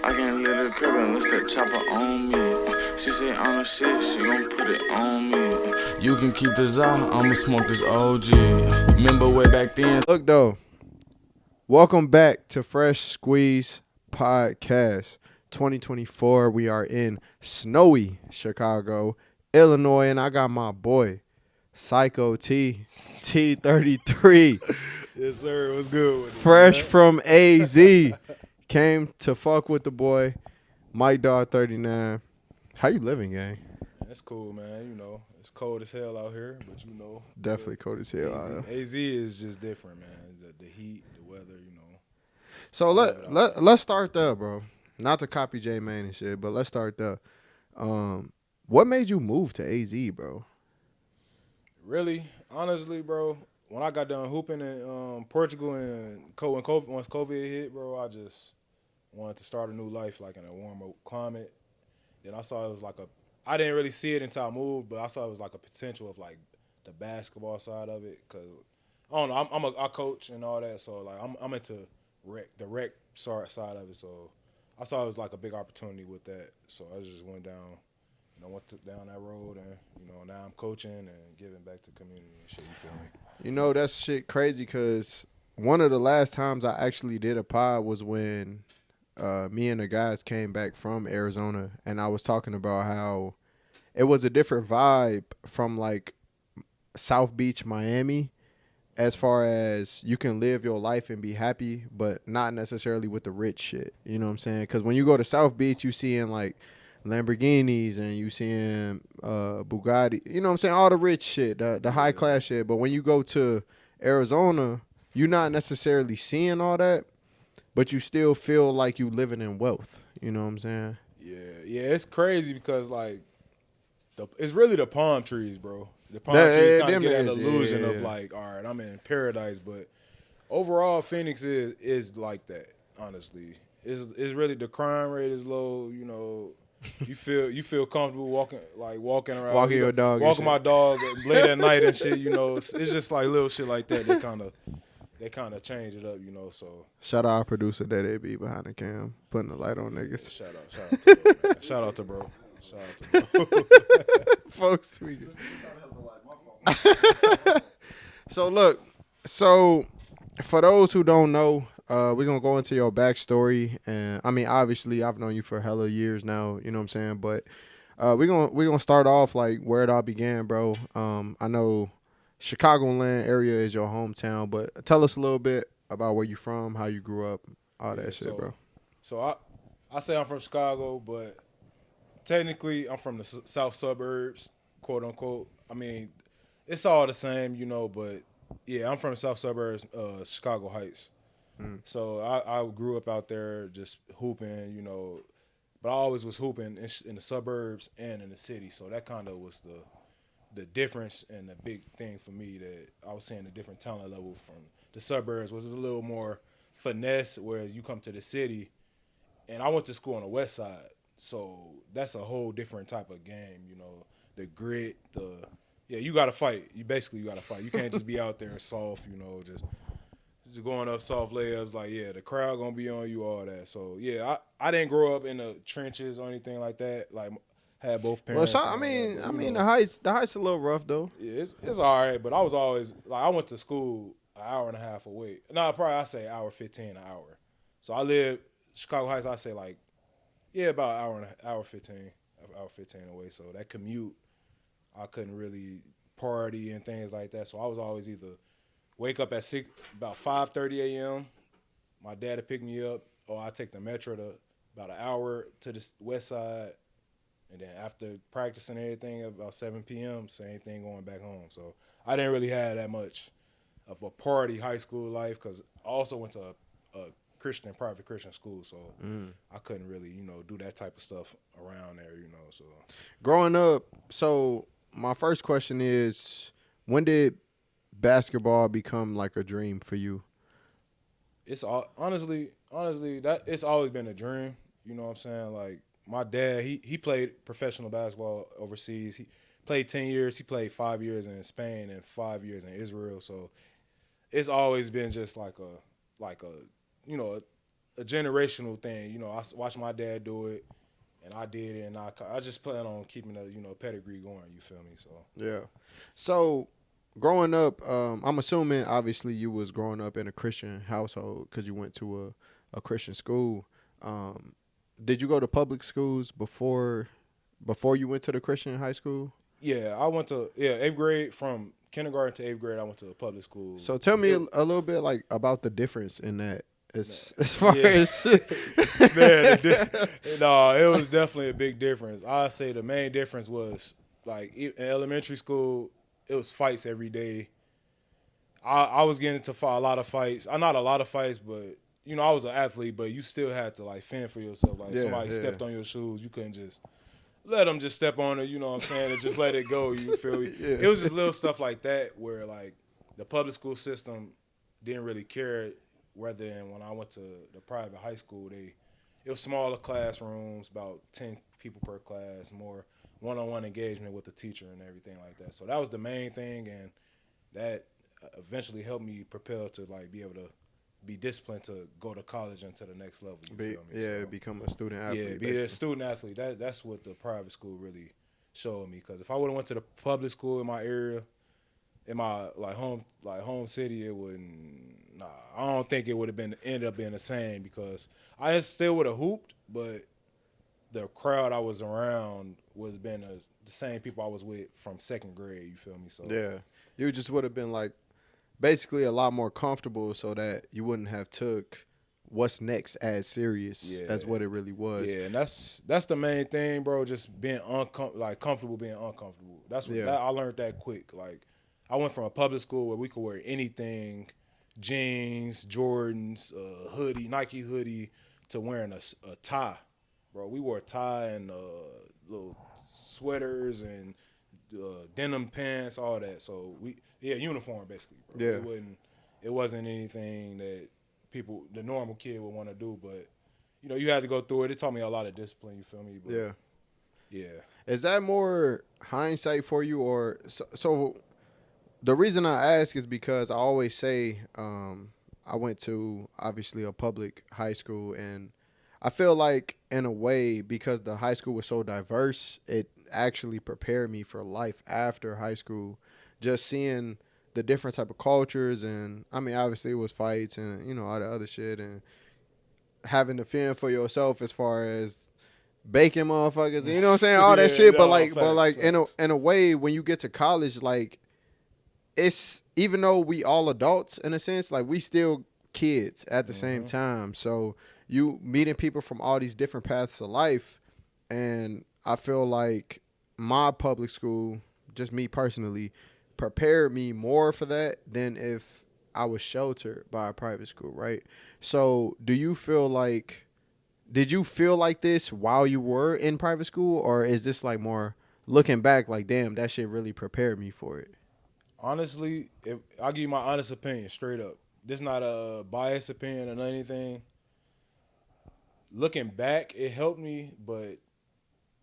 I can let her crib and let's that chopper on me. She say on the shit, she gon' put it on me. You can keep this out, I'ma smoke this OG. Remember way back then. Look though, welcome back to Freshsqueezed Podcast 2024. We are in snowy Chicago, Illinois, and I got my boy Psycho Tee33. Yes, sir. It was good with it, Fresh man. from AZ. Came to fuck with the boy, Mike Dog 39. How you living, gang? That's cool, man. You know, it's cold as hell out here, but you know. Definitely cold as hell. AZ is just different, man. The heat, the weather, you know. So let's start there, bro. Not to copy J Man and shit, but let's start there. What made you move to AZ, bro? Really, honestly, bro, when I got done hooping in Portugal and once COVID hit, bro, I just wanted to start a new life, like in a warmer climate. Then I saw it was like I didn't really see it until I moved, but I saw it was like a potential of like the basketball side of it, cause I don't know, I coach and all that, so like I'm into the rec side of it, so I saw it was like a big opportunity with that, so I just went down. Went down that road, and now I'm coaching and giving back to the community and shit. You feel me? You know that's shit crazy because one of the last times I actually did a pod was when me and the guys came back from Arizona, and I was talking about how it was a different vibe from like South Beach, Miami, as far as you can live your life and be happy, but not necessarily with the rich shit. You know what I'm saying? Because when you go to South Beach, you seeing like Lamborghinis and you seeing Bugatti, you know what I'm saying, all the rich shit, the high class shit. But when you go to Arizona, you're not necessarily seeing all that, but you still feel like you living in wealth. You know what I'm saying? Yeah, it's crazy because like it's really the palm trees, bro. The palm trees kind of get that illusion of like, all right, I'm in paradise, but overall Phoenix is like that. Honestly, it's really the crime rate is low. You know. You feel comfortable walking around, walking your dog, walking my dog late at night and shit. You know, it's just like little shit like that. They kind of change it up. You know, so shout out our producer that be behind the cam putting the light on niggas. Shout out to bro. Shout out to bro. Folks, So look, for those who don't know. We're going to go into your backstory. And I mean, obviously, I've known you for hella years now, you know what I'm saying? But we're gonna start off like where it all began, bro. I know Chicagoland area is your hometown, but tell us a little bit about where you from, how you grew up, all that shit, bro. So I say I'm from Chicago, but technically I'm from the south suburbs, quote unquote. I mean, it's all the same, you know, but yeah, I'm from the south suburbs, Chicago Heights. So I grew up out there just hooping, you know, but I always was hooping in the suburbs and in the city. So that kind of was the difference and the big thing for me that I was seeing a different talent level from the suburbs, which is a little more finesse where you come to the city. And I went to school on the west side. So that's a whole different type of game, you know, the grit, you got to fight. You got to fight. You can't just be out there soft, you know, just going up soft layups, like, yeah, the crowd gonna be on you, all that. So, yeah, I didn't grow up in the trenches or anything like that. Like, had both parents. Well, I mean, the Heights a little rough, though. Yeah, it's all right, but I was always, like, I went to school an hour and a half away. No, probably I say hour 15, an hour. So, I live, Chicago Heights, I say, like, yeah, about hour 15 away. So, that commute, I couldn't really party and things like that. So, I was always either wake up at about 5:30 a.m. My dad would pick me up, or I take the metro to about an hour to the west side, and then after practicing everything, about 7 p.m., same thing going back home. So I didn't really have that much of a party high school life because I also went to a private Christian school, so I couldn't really, you know, do that type of stuff around there, you know. So growing up, so my first question is, when did basketball become like a dream for you? It's honestly that it's always been a dream. You know what I'm saying? Like my dad, he played professional basketball overseas. He played 10 years. He played 5 years in Spain and 5 years in Israel. So it's always been just like a a generational thing. You know, I watched my dad do it, and I did it, and I just plan on keeping the pedigree going. You feel me? So yeah. So growing up, I'm assuming obviously you was growing up in a Christian household because you went to a Christian school. Did you go to public schools before you went to the Christian high school? Yeah, I went to 8th grade. From kindergarten to 8th grade, I went to a public school. So tell me a little bit like about the difference in that. As far as man, no, it was definitely a big difference. I'd say the main difference was like in elementary school, it was fights every day. I was getting into a lot of fights. Not a lot of fights, but I was an athlete, but you still had to like fend for yourself. Like somebody stepped on your shoes, you couldn't just let them just step on it. You know what I'm saying? And just let it go. You feel me? Yeah. It was just little stuff like that where like the public school system didn't really care. Rather than when I went to the private high school, it was smaller classrooms, about 10 people per class, more one-on-one engagement with the teacher and everything like that. So that was the main thing, and that eventually helped me propel to like be able to be disciplined to go to college and to the next level. You feel me? So, become a student athlete. Yeah, be a student athlete. That's what the private school really showed me. Because if I would have went to the public school in my area, in my home city, it wouldn't. Nah, I don't think it would have ended up being the same because I still would have hooped, but the crowd I was around was been the same people I was with from 2nd grade. You feel me? So yeah, you just would have been like basically a lot more comfortable, so that you wouldn't have took what's next as serious as what it really was. Yeah, and that's the main thing, bro. Just being comfortable being uncomfortable. That's what I learned that quick. Like. I went from a public school where we could wear anything, jeans, Jordans, hoodie, Nike hoodie, to wearing a tie. Bro, we wore a tie and little sweaters and denim pants, all that. So uniform basically. Bro. Yeah. It wasn't anything that the normal kid would want to do, but you had to go through it. It taught me a lot of discipline. You feel me? But, yeah. Is that more hindsight for you, or so? The reason I ask is because I always say I went to obviously a public high school, and I feel like in a way because the high school was so diverse, it actually prepared me for life after high school. Just seeing the different type of cultures, and I mean obviously it was fights and all the other shit, and having to fend for yourself as far as baking motherfuckers, you know what I'm saying, all that shit. But like in a way when you get to college, like. It's even though we all adults in a sense, like we still kids at the same time. So you meeting people from all these different paths of life, and I feel like my public school, just me personally, prepared me more for that than if I was sheltered by a private school, right? So did you feel like this while you were in private school, or is this like more looking back like, damn, that shit really prepared me for it? Honestly, I'll give you my honest opinion, straight up. This not a biased opinion or anything. Looking back, it helped me, but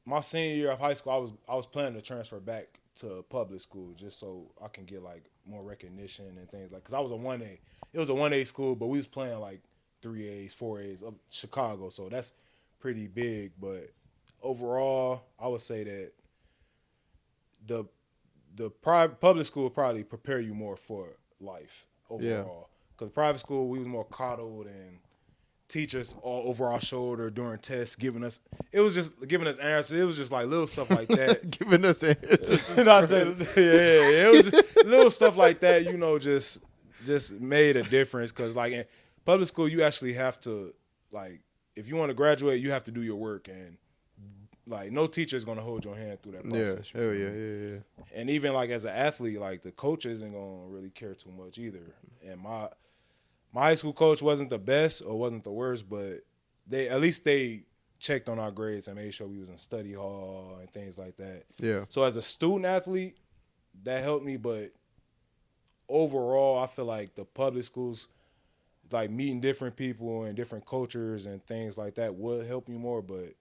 my senior year of high school, I was planning to transfer back to public school just so I can get like more recognition and things like. Cause I was a 1A. It was a 1A school, but we was playing like 3As, 4As of Chicago, so that's pretty big. But overall, I would say that the public school would probably prepare you more for life overall. Because private school, we was more coddled and teachers all over our shoulder during tests, giving us answers. It was just like little stuff like that. Giving us answers. It was just little stuff like that, just made a difference. Because like in public school, you actually have to, like, if you want to graduate, you have to do your work, and like no teacher is gonna hold your hand through that process. Yeah. And even like as an athlete, like the coach isn't gonna really care too much either. And my high school coach wasn't the best or wasn't the worst, but they checked on our grades and made sure we was in study hall and things like that. Yeah. So as a student athlete, that helped me, but overall, I feel like the public schools, like meeting different people and different cultures and things like that, would help you more, but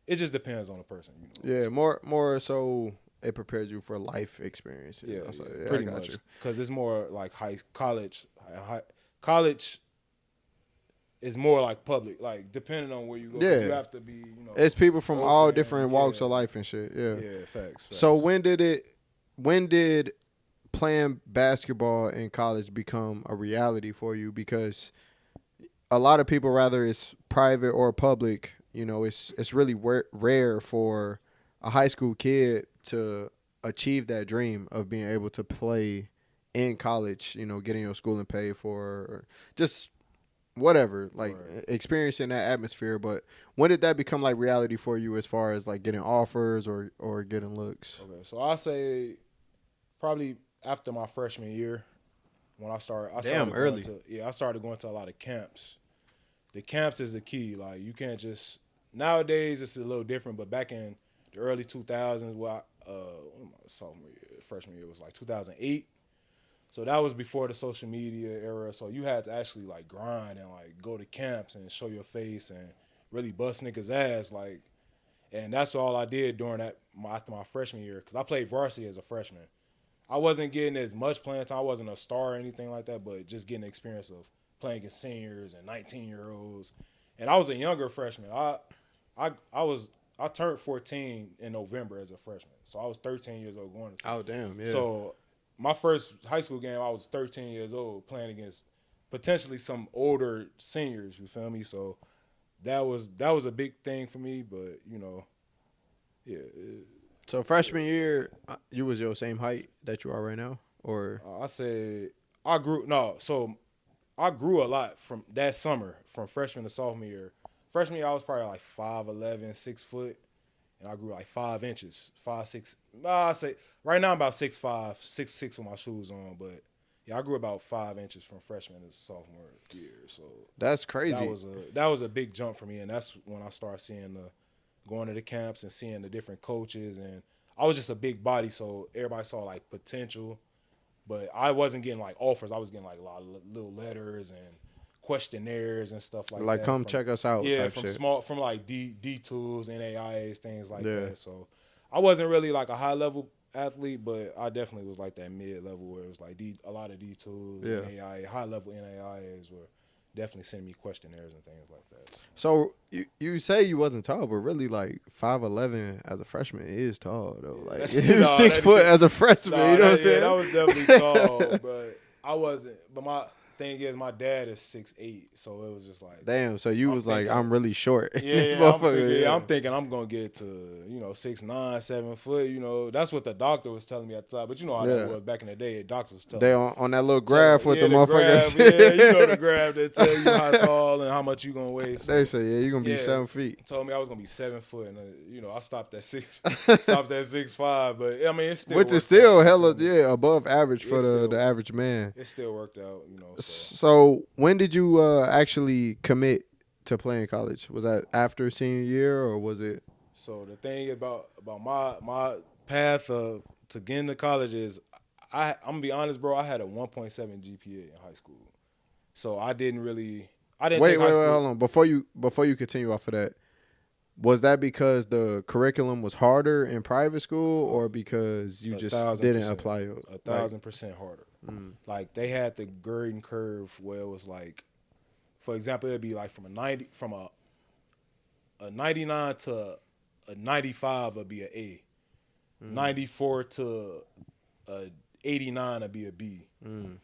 it just depends on the person. Yeah, more so it prepares you for life experience. Yeah, yeah, pretty much. Because it's more like college. College, it's more like public. Like depending on where you go, Yeah. you have to be, It's people from all open, different walks of life and shit. Yeah. Yeah, facts. So when did playing basketball in college become a reality for you? Because a lot of people, rather it's private or public, it's really rare for a high school kid to achieve that dream of being able to play in college, getting your schooling paid for, or just whatever, like experiencing that atmosphere. But when did that become like reality for you as far as like getting offers or getting looks? Okay, so I'll say probably after my freshman year when I started early. I started going to a lot of camps. The camps is the key. Like you can't just nowadays it's a little different, but back in the early 2000s, my sophomore year, freshman year was like 2008. So that was before the social media era. So you had to actually like grind and like go to camps and show your face and really bust niggas' ass. Like, and that's all I did during after my freshman year, because I played varsity as a freshman. I wasn't getting as much playing time. I wasn't a star or anything like that, but just getting the experience of playing against seniors and 19-year-olds. And I was a younger freshman. I turned 14 in November as a freshman, so I was 13 years old going to. Oh damn! Yeah. So my first high school game, I was 13 years old playing against potentially some older seniors. You feel me? So that was a big thing for me. But yeah. So freshman year, you was your same height that you are right now, or I said I grew. No, so I grew a lot from that summer, from freshman to sophomore year. Freshman year, I was probably like 5'11", 6 foot, and I grew like 5 inches, 5'6". I say right now I'm about 6'5", 6'6" with my shoes on, but yeah, I grew about 5 inches from freshman to sophomore year. So that's crazy. That was a big jump for me, and that's when I started seeing going to the camps and seeing the different coaches, and I was just a big body, so everybody saw like potential, but I wasn't getting like offers. I was getting like a lot of little letters and questionnaires and stuff like that. Like, come check us out. Yeah, type from shit. from like D tools, NAIAs, things like that. So I wasn't really like a high level athlete, but I definitely was like that mid level where it was like a lot of D tools, NAIA, high level NAIAs were definitely sending me questionnaires and things like that. So you say you wasn't tall, but really like 5'11" as a freshman is tall though. Like you was 6 foot as a freshman. You know what I'm saying? Yeah, that was definitely tall, but I wasn't. But my thing is, my dad is 6'8", so it was just like damn. So you was thinking, like, I'm really short. I'm thinking I'm gonna get to 6'9", 7 foot. That's what the doctor was telling me at the time. But you know how that was back in the day. Doctors was telling they me on that little graph with the motherfuckers. The graph that tell you how tall and how much you gonna weigh. So, they say you're gonna be 7 feet. Told me I was gonna be 7 foot, and I stopped at 6'5", but I mean it's still which is still hella above average for the average man. It still worked out, So when did you actually commit to playing college? Was that after senior year or was it? So the thing about my path to getting to college is I'm gonna be honest, bro. I had a 1.7 GPA in high school, so I didn't take high school. Hold on. Before you continue off of that, was that because the curriculum was harder in private school or because you just didn't apply? 1,000% harder. Like they had the grading curve where it was like, for example, it'd be like from a 99 to a 95 would be an A. 94 to a 89 would be a B.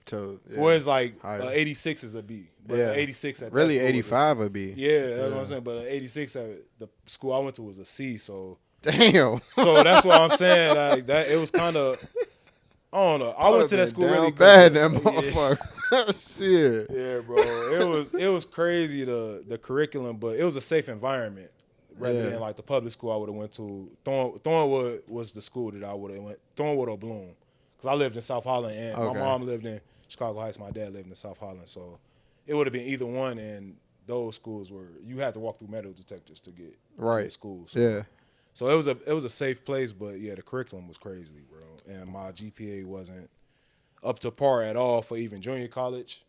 So whereas like 86 is a B. But 86 at really 85 would be. Yeah, that's what I'm saying. But 86 at the school I went to was a C. So damn. So that's what I'm saying. Like that, it was kind of. I don't know. I went to that school really bad. That motherfucker. Shit. Yeah, bro. It was crazy the curriculum, but it was a safe environment rather than like the public school I would have went to. Thornwood was the school that I would have went. Thornwood or Bloom, because I lived in South Holland and my mom lived in Chicago Heights. My dad lived in South Holland, so it would have been either one. And those schools you had to walk through metal detectors to get to school. So, So it was a safe place, but yeah, the curriculum was crazy, bro. And my GPA wasn't up to par at all for even junior college.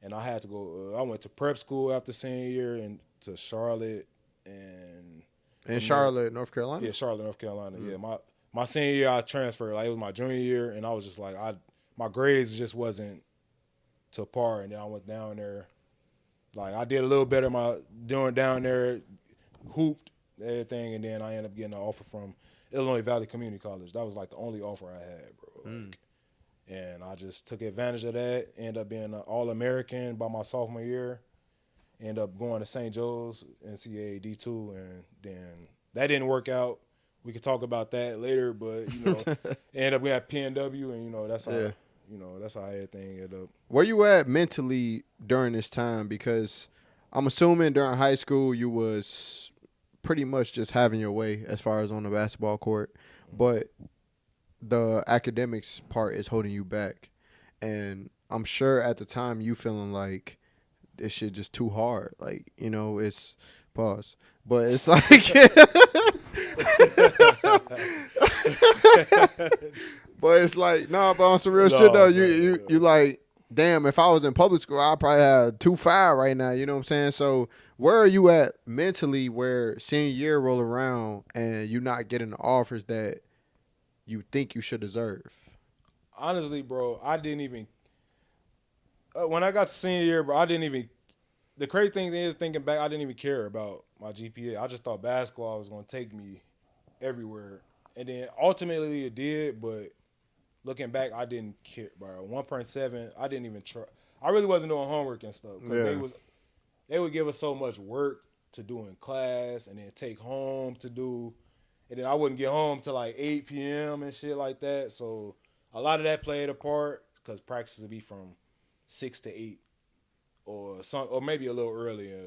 And I had to go. I went to prep school after senior year and to Charlotte in Charlotte, North Carolina. Yeah, Charlotte, North Carolina. Yeah, my senior year I transferred. Like it was my junior year, and I was just like my grades just wasn't to par. And then I went down there Like I did a little better doing down there, hooped everything, and then I ended up getting an offer from Illinois Valley Community College. That was like the only offer I had, bro. Like, and I just took advantage of that. Ended up being an All-American by my sophomore year. Ended up going to St. Joe's NCAA D2, and then that didn't work out. We could talk about that later, but ended up we had PNW, and that's how that's how everything ended up. Where you at mentally during this time? Because I'm assuming during high school you was pretty much just having your way as far as on the basketball court, but the academics part is holding you back, and I'm sure at the time you feeling like this shit just too hard. Like, it's pause. But it's like but it's like, but on some real shit though, you like, damn, if I was in public school, I'd probably have 2.5 right now, you know what I'm saying? So where are you at mentally where senior year roll around and you not getting the offers that you think you should deserve? Honestly, bro, I didn't even when I got to senior year, bro, the crazy thing is, thinking back, I didn't even care about my GPA. I just thought basketball was going to take me everywhere. And then ultimately it did, but looking back, I didn't care, bro. 1.7, I didn't even try. I really wasn't doing homework and stuff because they would give us so much work to do in class and then take home to do. And then I wouldn't get home till like 8 p.m. and shit like that. So a lot of that played a part because practice would be from 6 to 8 or maybe a little earlier.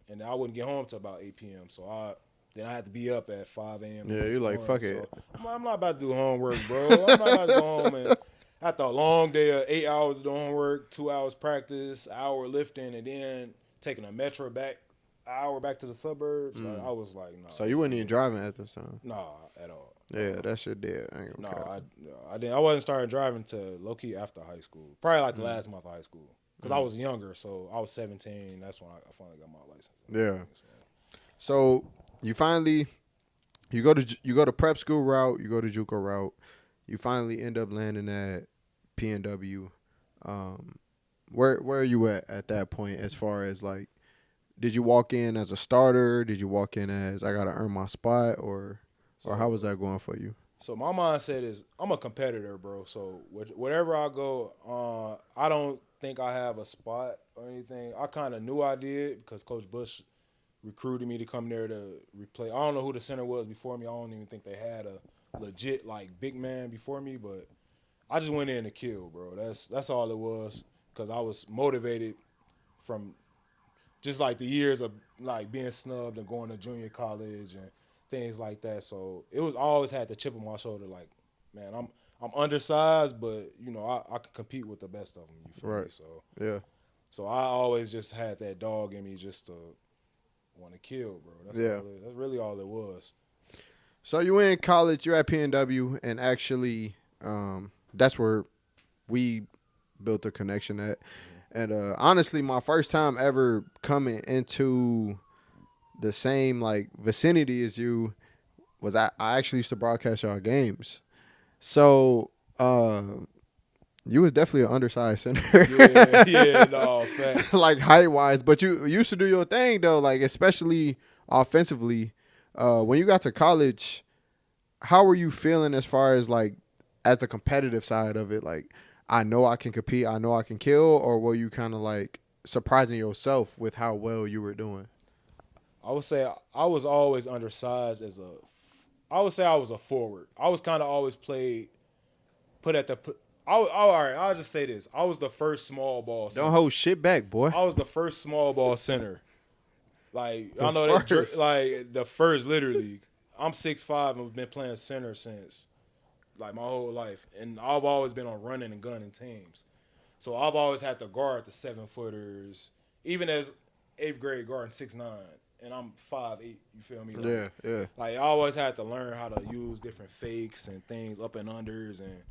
And I wouldn't get home till about 8 p.m. So then I had to be up at 5 a.m. Yeah, you're like, fuck it. I'm not about to do homework, bro. I'm not about to go home and after a long day of 8 hours of doing homework, 2 hours practice, an hour lifting, and then taking a metro back, an hour back to the suburbs. Like, I was like, no. So you wasn't even driving at this time? Nah, at all. Yeah, that shit did. I didn't. I wasn't starting driving till low key after high school. Probably like the last month of high school because I was younger. So I was 17. That's when I finally got my license. Yeah. So you go to prep school route. You go to JUCO route. You finally end up landing at PNW. Where are you at that point as far as like, did you walk in as a starter? Did you walk in as I gotta earn my spot, or how was that going for you? So my mindset is I'm a competitor, bro. So wherever I go, I don't think I have a spot or anything. I kind of knew I did because Coach Bush recruited me to come there to replace. I don't know who the center was before me. I don't even think they had a legit like big man before me, but I just went in to kill, bro. That's all it was because I was motivated from just like the years of like being snubbed and going to junior college and things like that. So it was always had the chip on my shoulder, like, man, I'm undersized, but I can compete with the best of them. You feel me? So yeah. So I always just had that dog in me, just to want to kill, bro. That's really all it was. So you in college, you're at PNW, and actually, that's where we built a connection at. And honestly, my first time ever coming into the same like vicinity as you was I actually used to broadcast y'all games. So you was definitely an undersized center. Facts. Like height wise, but you used to do your thing though, like especially offensively. When you got to college, how were you feeling as far as like as the competitive side of it? Like, I know I can compete, I know I can kill, or were you kind of like surprising yourself with how well you were doing? I would say I was always undersized I would say I was a forward. I was kind of always I'll just say this. I was the first small ball center. Don't hold shit back, boy. I was the first small ball center. Like, I know that, like, the first, literally. I'm 6'5" and been playing center since, like, my whole life. And I've always been on running and gunning teams. So I've always had to guard the 7-footers, even as 8th grade guarding 6'9", and I'm 5'8", you feel me? Like, yeah. Like, I always had to learn how to use different fakes and things, up and unders, and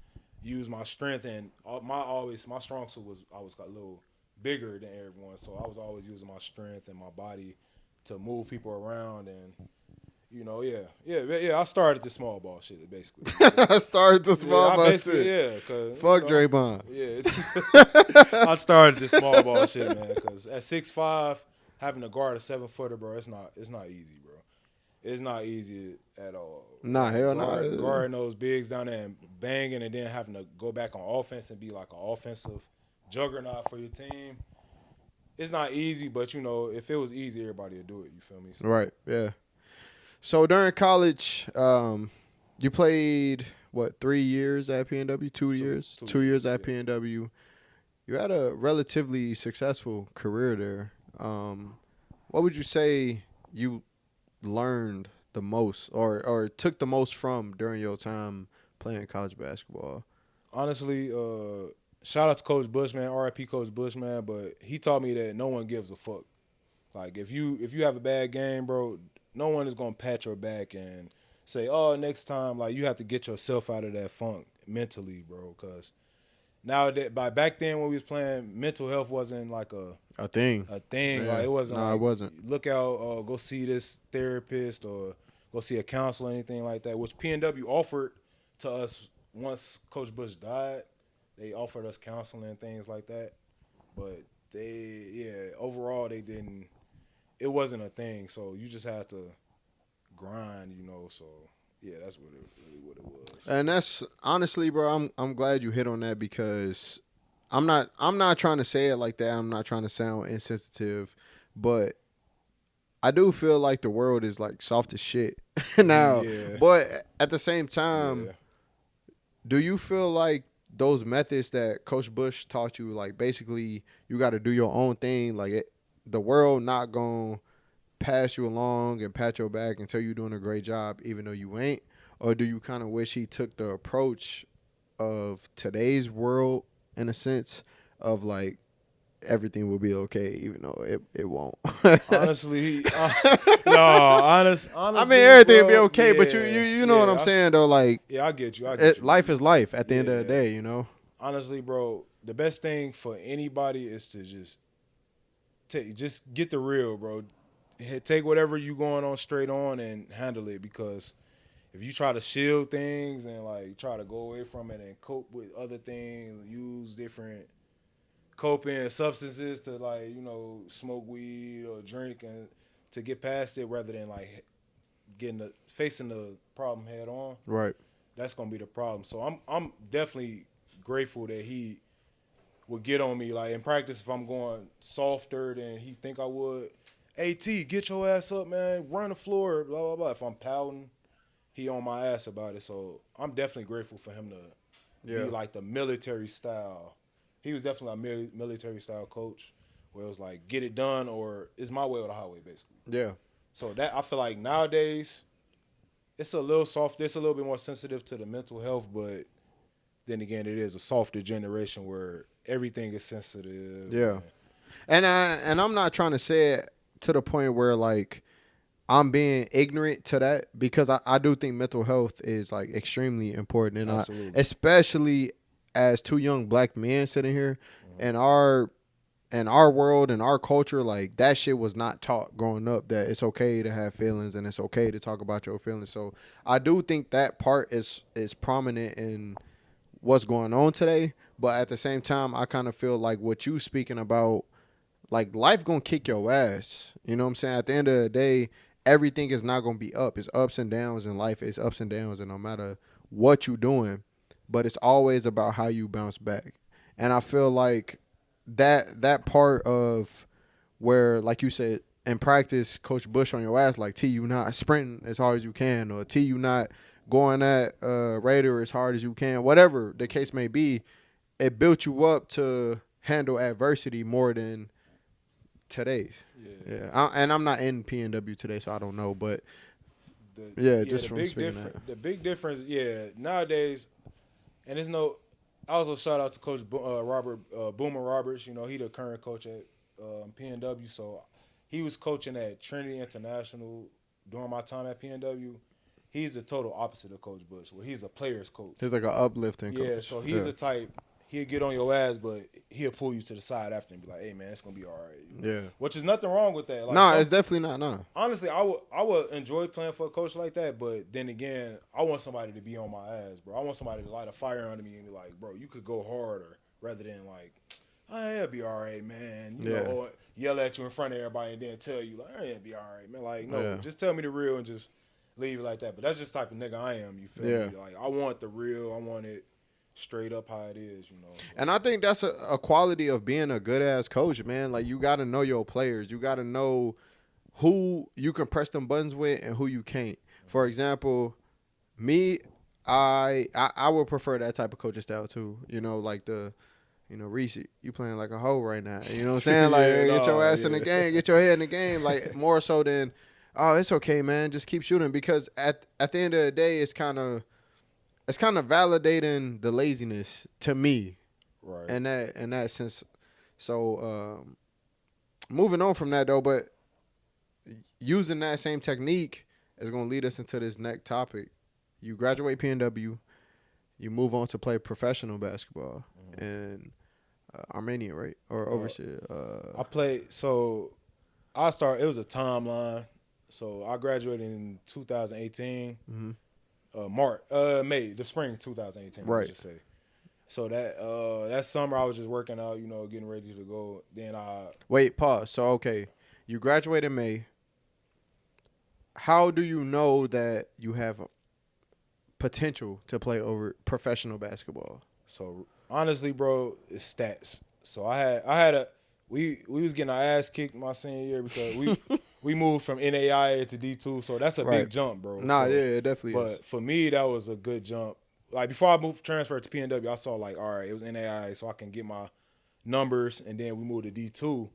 use my strength. And my strong suit was I was a little bigger than everyone, so I was always using my strength and my body to move people around. And You know, yeah. I started the small ball shit basically. I started the small ball shit. Yeah, cause fuck Draymond. Yeah, I started the small ball shit, man. Because at 6'5", having to guard a 7-footer, bro, it's not easy, bro. It's not easy at all. Nah, hell no. Guarding those bigs down there and banging, and then having to go back on offense and be like an offensive juggernaut for your team. It's not easy, but you know, if it was easy, everybody would do it. You feel me? So, right. Yeah. So during college, you played what 3 years at PNW? 2 years. 2 years at PNW. You had a relatively successful career there. What would you say you learned the most, or took the most from during your time playing college basketball? Honestly, shout out to Coach Bush, man. R.I.P. Coach Bush, man. But he taught me that no one gives a fuck. Like if you have a bad game, bro, no one is gonna pat your back and say, "Oh, next time." Like you have to get yourself out of that funk mentally, bro. Because nowadays, back then when we was playing, mental health wasn't like a thing. Yeah. Like it wasn't. No, like, it wasn't. Look out, go see this therapist or go see a counselor, anything like that. Which PNW offered to us once Coach Bush died. They offered us counseling and things like that, but overall they didn't. It wasn't a thing, so you just had to grind, you know. So yeah, that's what it was. And that's honestly, bro, I'm glad you hit on that, because I'm not trying to say it like that. I'm not trying to sound insensitive, but I do feel like the world is like soft as shit now. Yeah. But at the same time, do you feel like those methods that Coach Bush taught you, like basically you got to do your own thing, like the world not gonna pass you along and pat your back and tell you doing a great job even though you ain't? Or do you kind of wish he took the approach of today's world in a sense of like everything will be okay even though it won't? Honestly, honestly. I mean, everything bro, will be okay, yeah, but you know what I'm saying though. Like, yeah, I get you. Life is life at the end of the day, you know. Honestly, bro, the best thing for anybody is to just get the real, bro. Take whatever you going on straight on and handle it, because if you try to shield things and like try to go away from it and cope with other things, use different coping substances to like, you know, smoke weed or drink and to get past it rather than like facing the problem head on. Right. That's gonna be the problem. So I'm definitely grateful that he would get on me like in practice if I'm going softer than he think I would. Hey T, get your ass up, man. Run the floor, blah blah blah. If I'm pouting, he on my ass about it. So I'm definitely grateful for him to be like the military style. He was definitely a military style coach, where it was like get it done or it's my way or the highway, basically. Yeah. So that I feel like nowadays it's a little soft. It's a little bit more sensitive to the mental health, but then again, it is a softer generation where everything is sensitive. Yeah. And I'm not trying to say it to the point where like I'm being ignorant to that, because I do think mental health is like extremely important, and especially as two young black men sitting here in our world and our culture, like that shit was not taught growing up, that it's okay to have feelings and it's okay to talk about your feelings. So I do think that part is prominent in what's going on today, but at the same time I kind of feel like what you speaking about, like life gonna kick your ass, you know what I'm saying? At the end of the day, everything is not gonna be up. It's ups and downs in life. It's ups and downs, and no matter what you're doing, but it's always about how you bounce back. And I feel like that part of where, like you said, in practice, Coach Bush on your ass, like, T, you not sprinting as hard as you can, or T, you not going at Raider as hard as you can, whatever the case may be, it built you up to handle adversity more than today. Yeah. And I'm not in PNW today, so I don't know, but just from speaking that. The big difference, nowadays, and there's no. Also, shout out to Coach Robert Boomer Roberts. You know, he the current coach at PNW, so he was coaching at Trinity International during my time at PNW. He's the total opposite of Coach Bush, where he's a player's coach. He's like an uplifting coach. Yeah, so he's a type. he'll get on your ass, but he'll pull you to the side after and be like, "Hey man, it's gonna be all right." You know? Yeah. Which is nothing wrong with that. Like, Nah, it's definitely not. Nah. Honestly, I would enjoy playing for a coach like that, but then again, I want somebody to be on my ass, bro. I want somebody to light a fire under me and be like, "Bro, you could go harder," rather than like, "Oh, it'll be all right, man." You know, or yell at you in front of everybody and then tell you like, "Oh, it'll be all right, man." Like, no, just tell me the real and just leave it like that. But that's just the type of nigga I am. You feel me? Like, I want the real. I want it straight up how it is, you know. And I think that's a quality of being a good ass coach, man. Like, you got to know your players. You got to know who you can press them buttons with and who you can't. For example, me, I would prefer that type of coaching style too. You know, like Reese, you playing like a hoe right now. You know what I'm saying? Like, get your ass in the game, get your head in the game. Like, more so than, oh, it's okay, man, just keep shooting. Because at the end of the day, it's kind of validating the laziness to me, right? In that sense. So moving on from that though, but using that same technique is going to lead us into this next topic. You graduate PNW, you move on to play professional basketball in Armenia, right? Or overseas. I played. So I started. It was a timeline. So I graduated in 2018. May, the spring 2018, right? I should say. So that summer I was just working out, you know, getting ready to go. Then wait, pause. So okay, you graduated in May. How do you know that you have potential to play over professional basketball? So honestly, bro, it's stats. So we was getting our ass kicked my senior year because we moved from NAIA to D2, so that's a big jump, bro. Nah, so, yeah, it definitely is. But for me, that was a good jump. Like, before I transferred to PNW, I saw like, all right, it was NAIA, so I can get my numbers, and then we moved to D2,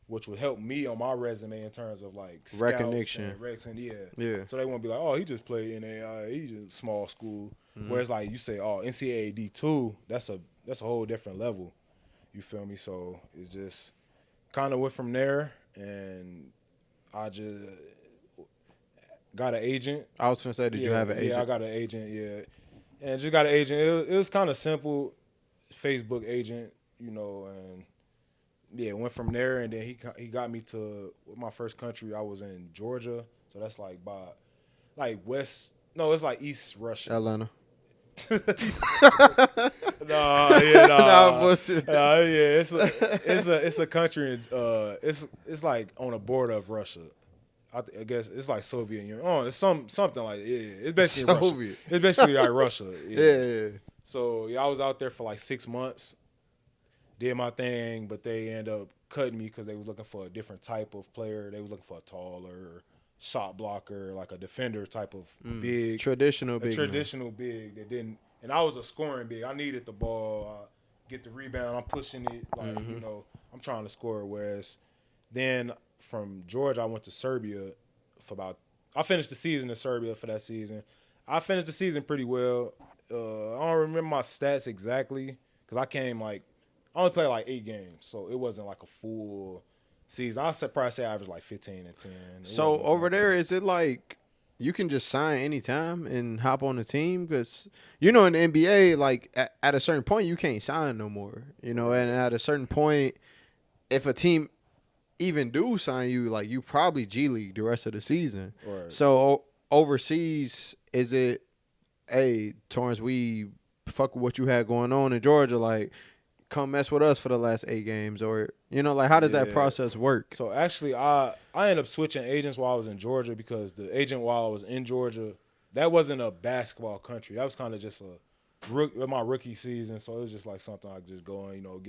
which would help me on my resume in terms of like recognition, and Rex, and yeah. So they won't be like, oh, he just played NAIA, he's just small school. Whereas like you say, oh, NCAA D2, that's a whole different level. You feel me? So it's just kind of went from there, and I just got an agent. I was gonna say, did you have an agent? Yeah, I got an agent. Yeah, and just got an agent. It was kind of simple, Facebook agent, you know, and yeah, went from there. And then he got me to my first country. I was in Georgia, so that's like west. No, it's like East Russia. Atlanta. Nah, bullshit. It's a country in it's like on the border of Russia. I guess it's like Soviet Union. Oh, it's something like it's basically Soviet. Russia. It's basically like Russia. Yeah. So I was out there for like 6 months, did my thing, but they ended up cutting me because they was looking for a different type of player. They was looking for a taller shot blocker, like a defender type of big, traditional big that didn't. And I was a scoring big. I needed the ball, get the rebound. I'm pushing it, like you know, I'm trying to score. Whereas then from Georgia, I went to Serbia I finished the season in Serbia for that season. I finished the season pretty well. I don't remember my stats exactly because I only played like 8 games, so it wasn't like a full season. I'd probably say I averaged like 15 and 10. So over there, is it like you can just sign anytime and hop on the team? Because, you know, in the NBA, like at a certain point, you can't sign no more. You know, and at a certain point, if a team even do sign you, like you probably G League the rest of the season. Right. So overseas, is it, hey, Torrance, we fuck with what you had going on in Georgia, like come mess with us for the last 8 games, or you know, like how does that process work? So actually, I ended up switching agents while I was in Georgia because the agent while I was in Georgia, that wasn't a basketball country. That was kind of just my rookie season, so it was just like something I could just go and, you know,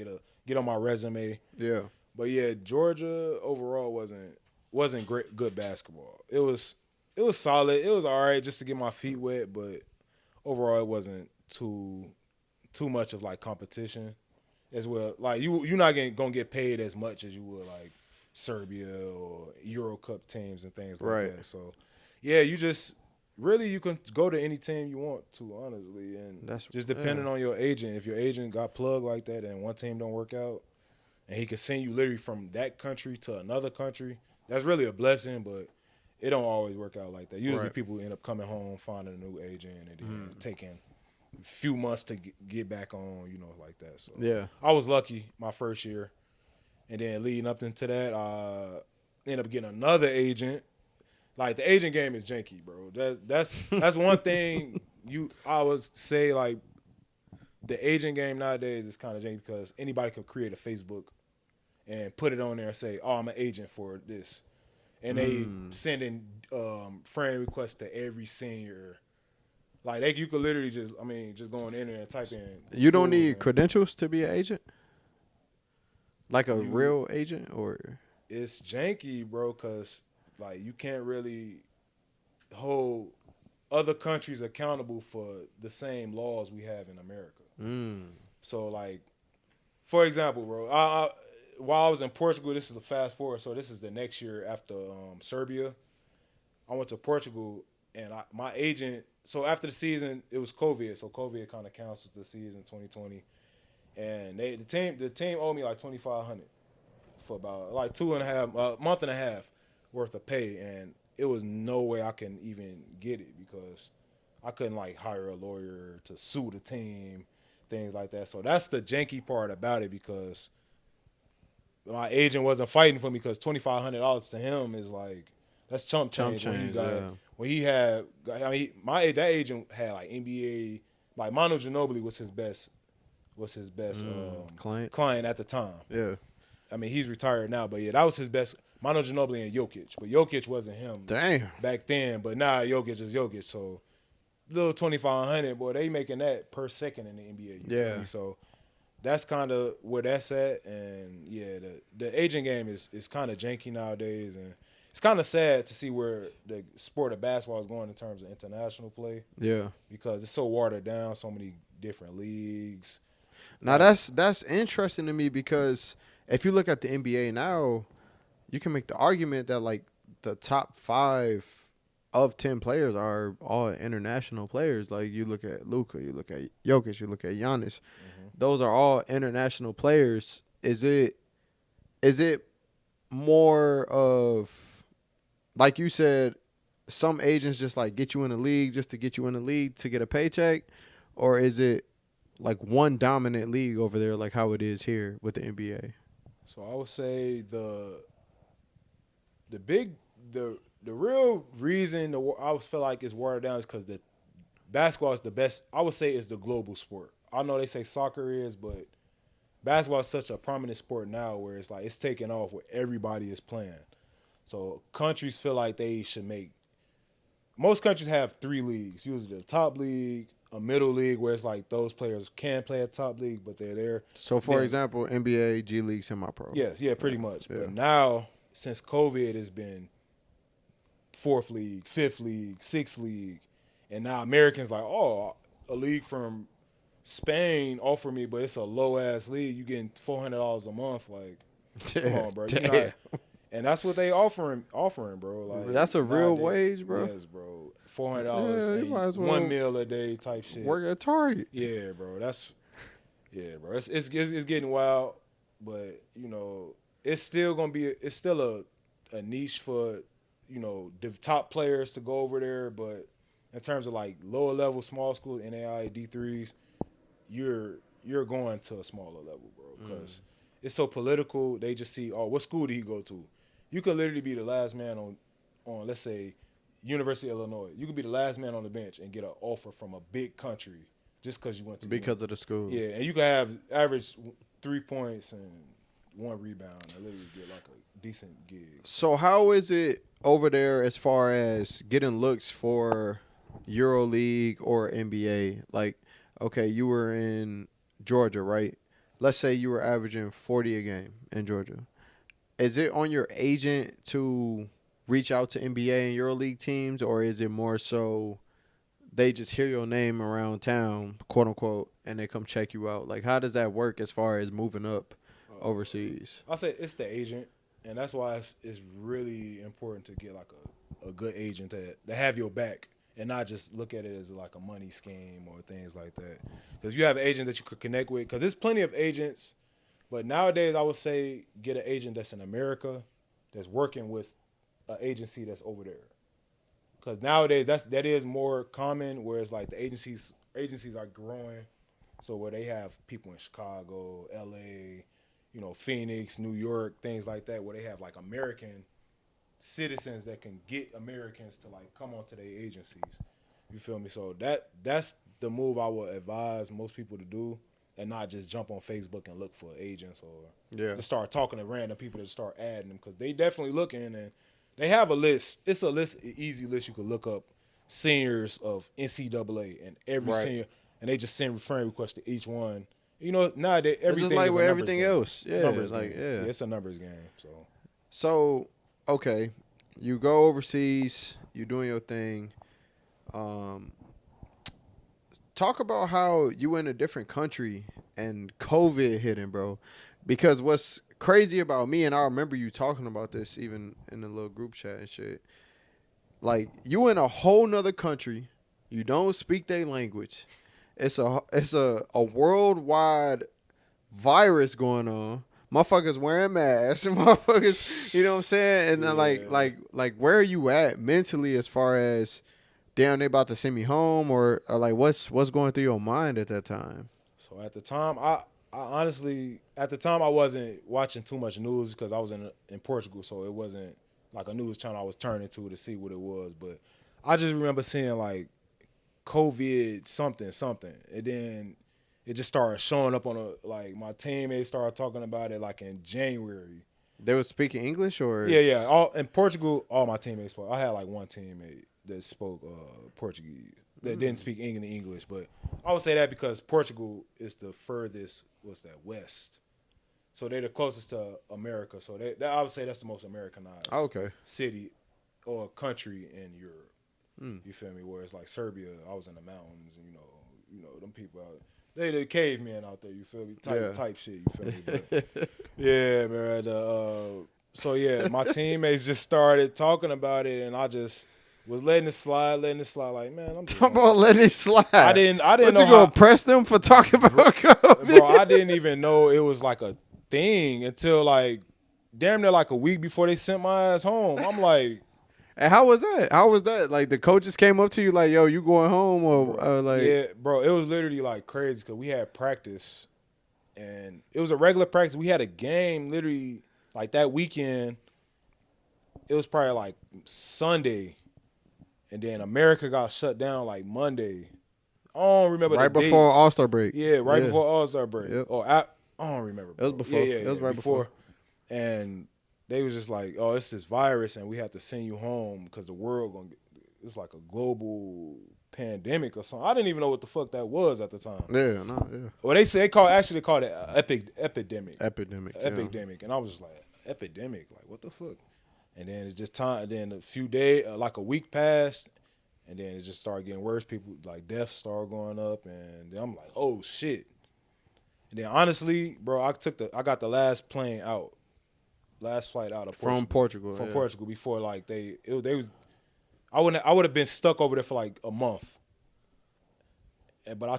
get on my resume. Yeah. But yeah, Georgia overall wasn't good basketball. It was solid. It was all right just to get my feet wet, but overall it wasn't too much of like competition as well. Like you're not gonna get paid as much as you would like Serbia or Euro Cup teams and things like that. So yeah, you can go to any team you want to, honestly, and that's just depending on your agent. If your agent got plugged like that and one team don't work out, and he can send you literally from that country to another country, that's really a blessing, but it don't always work out like that. Usually people end up coming home, finding a new agent, and then taking few months to get back on, like that. So Yeah. I was lucky my first year, and then leading up into that, ended up getting another agent. Like the agent game is janky, bro. That's one thing I would say, like the agent game nowadays is kind of janky because anybody could create a Facebook and put it on there and say, "Oh, I'm an agent for this," and they sending friend requests to every senior. Like you could literally just go on the internet and type in. You don't need credentials to be an agent? Like a real agent, or? It's janky, bro, because like you can't really hold other countries accountable for the same laws we have in America. So like, for example, bro, while I was in Portugal, this is the fast forward. So this is the next year after Serbia. I went to Portugal, and my agent. So after the season, it was COVID. So COVID kind of canceled the season 2020, and the team owed me like $2,500 for about like month and a half worth of pay, and it was no way I can even get it because I couldn't like hire a lawyer to sue the team, things like that. So that's the janky part about it because my agent wasn't fighting for me because $2,500 to him is like that's chump change. That agent had like NBA, like Manu Ginobili was his best client at the time. Yeah. I mean, he's retired now, but yeah, that was his best. Manu Ginobili and Jokic, but Jokic wasn't him back then. But now Jokic is Jokic, so little $2,500, boy, they making that per second in the NBA. You feel me? So that's kind of where that's at, and yeah, the agent game is kind of janky nowadays, and it's kind of sad to see where the sport of basketball is going in terms of international play. Yeah, because it's so watered down, so many different leagues. Now that's interesting to me because if you look at the NBA now, you can make the argument that like the top 5 of 10 players are all international players. Like you look at Luka, you look at Jokic, you look at Giannis. Those are all international players. Is it more of, like you said, some agents just like get you in the league just to get you in the league to get a paycheck, or is it like one dominant league over there like how it is here with the NBA? So I would say the real reason I always feel like it's watered down is because the basketball is the best. I would say is the global sport. I know they say soccer is, but basketball is such a prominent sport now where it's like it's taking off where everybody is playing. So countries feel like they should make. Most countries have 3 leagues. Usually the top league, a middle league where it's like those players can play at top league, but they're there. So for example, NBA, G League, semi-pro. Yeah, pretty much. Yeah. But now since COVID, it's been 4th league, 5th league, 6th league, and now Americans like, oh, a league from Spain offer me, but it's a low ass league. You getting $400 a month, like, come on, bro. And that's what they offering, bro. Like that's a real wage, bro. Yes, bro. $400, one meal a day type shit. Work at Target. Yeah, bro. Bro. It's getting wild, but it's still gonna be it's still a niche for the top players to go over there, but in terms of like lower level small schools, NAI, D3s, you're going to a smaller level, bro, because it's so political. They just see, oh, what school did he go to? You could literally be the last man on let's say University of Illinois. You could be the last man on the bench and get an offer from a big country just because you went to because of the school. Yeah, and you could have average 3 points and 1 rebound and literally get like a decent gig. So how is it over there as far as getting looks for EuroLeague or NBA? Like, okay, you were in Georgia, right? Let's say you were averaging 40 a game in Georgia. Is it on your agent to reach out to NBA and EuroLeague teams, or is it more so they just hear your name around town, quote unquote, and they come check you out? Like, how does that work as far as moving up overseas? I'll say it's the agent, and that's why it's really important to get like a good agent to have your back and not just look at it as like a money scheme or things like that. Because you have an agent that you could connect with, because there's plenty of agents, but nowadays I would say get an agent that's in America that's working with an agency that's over there. Because nowadays that is more common, whereas like the agencies are growing. So where they have people in Chicago, LA, you know, Phoenix, New York, things like that, where they have like American citizens that can get Americans to like come onto their agencies. You feel me? So that's the move I would advise most people to do, and not just jump on Facebook and look for agents or just start talking to random people to start adding them, because they definitely looking, and they have a list. It's a list, an easy list. You could look up seniors of NCAA and every senior, and they just send friend requests to each one. You know, nowadays everything it's just like is with a everything game. else. Yeah, numbers like game. yeah, it's a numbers game. So okay, you go overseas, you doing your thing. Talk about how you in a different country and COVID hitting, bro. Because what's crazy about me, and I remember you talking about this even in the little group chat and shit. Like, you in a whole nother country, you don't speak their language. It's a worldwide virus going on. Motherfuckers wearing masks. Motherfuckers, you know what I'm saying? And then like where are you at mentally as far as, damn, they about to send me home, or like what's going through your mind at that time? So at the time, I honestly, at the time, I wasn't watching too much news because I was in Portugal, so it wasn't like a news channel I was turning to see what it was. But I just remember seeing like COVID something, and then it just started showing up on like my teammates started talking about it like in January. They were speaking English, or yeah. All in Portugal, all my teammates spoke. I had like one teammate that spoke Portuguese, that didn't speak English, but I would say that because Portugal is the furthest, west. So they're the closest to America. So I would say that's the most Americanized city or country in Europe. You feel me? Whereas like Serbia, I was in the mountains, and you know them people out. They the cavemen out there, you feel me? Type shit, you feel me? But, yeah, man. So yeah, my teammates just started talking about it, and I just was letting it slide. Like, man, I'm talking about letting it slide. I didn't know. You gonna press them for talking about COVID? Bro, I didn't even know it was like a thing until like damn near like a week before they sent my ass home. I'm like. And how was that? Like, the coaches came up to you like, yo, you going home, or like? Yeah, bro, it was literally like crazy because we had practice, and it was a regular practice. We had a game literally like that weekend. It was probably like Sunday, and then America got shut down like Monday. I don't remember right the before dates. All-Star break. Yeah, right before All-Star break. Yep. Or I don't remember. Bro. It was before. Yeah, it was right before. And they was just like, oh, it's this virus, and we have to send you home because the world it's like a global pandemic or something. I didn't even know what the fuck that was at the time. Yeah. Well, they called it epidemic. Epidemic. And I was just like, epidemic? Like, what the fuck? And then it's just time. And then a few days, like a week passed, and then it just started getting worse. People like deaths started going up, and then I'm like, oh shit. And then honestly, bro, I got the last flight out of Portugal. From Portugal before like they was. I would have been stuck over there for like a month. But I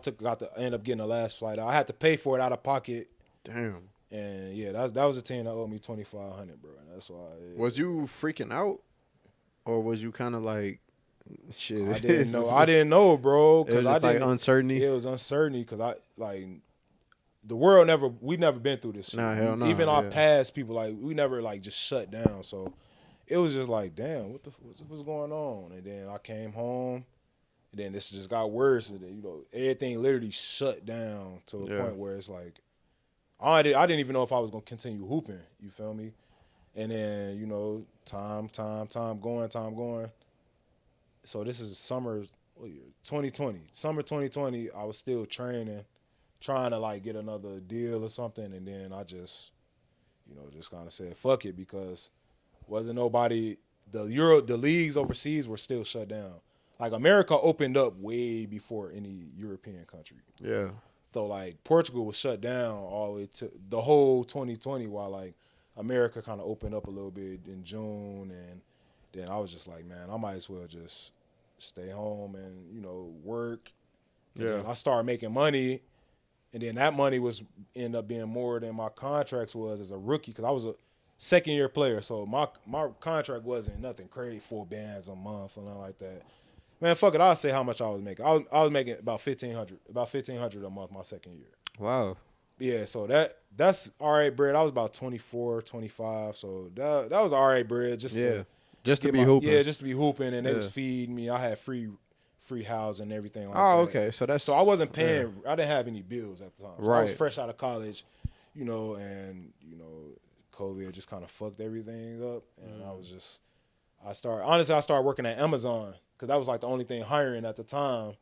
end up getting the last flight out. I had to pay for it out of pocket. Damn. And yeah, that was a team that owed me $2,500, bro. And that's why. Was you freaking out, or was you kind of like, shit? I didn't know, bro. It was just like uncertainty. It was uncertainty because we never been through this shit. Nah, hell no. Even our past people, like, we never like just shut down. So it was just like, damn, what's going on? And then I came home, and then this just got worse. And then, everything literally shut down to a point where it's like, I didn't even know if I was gonna continue hooping. You feel me? And then time going. So this is summer 2020. Summer 2020. I was still training, trying to like get another deal or something, and then I just kind of said fuck it, because wasn't nobody. The leagues overseas were still shut down. Like, America opened up way before any European country. Yeah. So like Portugal was shut down all the way to the whole 2020, while like America kind of opened up a little bit in June, and then I was just like, man, I might as well just stay home and work. And then I started making money, and then that money ended up being more than my contracts was as a rookie, because I was a second-year player, so my contract wasn't nothing crazy, 4 bands a month or nothing like that. Man, fuck it. I'll say how much I was making. I was making about $1,500 a month my second year. Wow. Yeah, so that's all right bread. I was about 24, 25, so that was all right bread. Just to be hooping. Yeah, just to be hooping, and they was feeding me. I had free housing and everything like that. Oh, okay. So I wasn't paying. I didn't have any bills at the time. So right. I was fresh out of college, and COVID just kind of fucked everything up, and I started working at Amazon because that was like the only thing hiring at the time.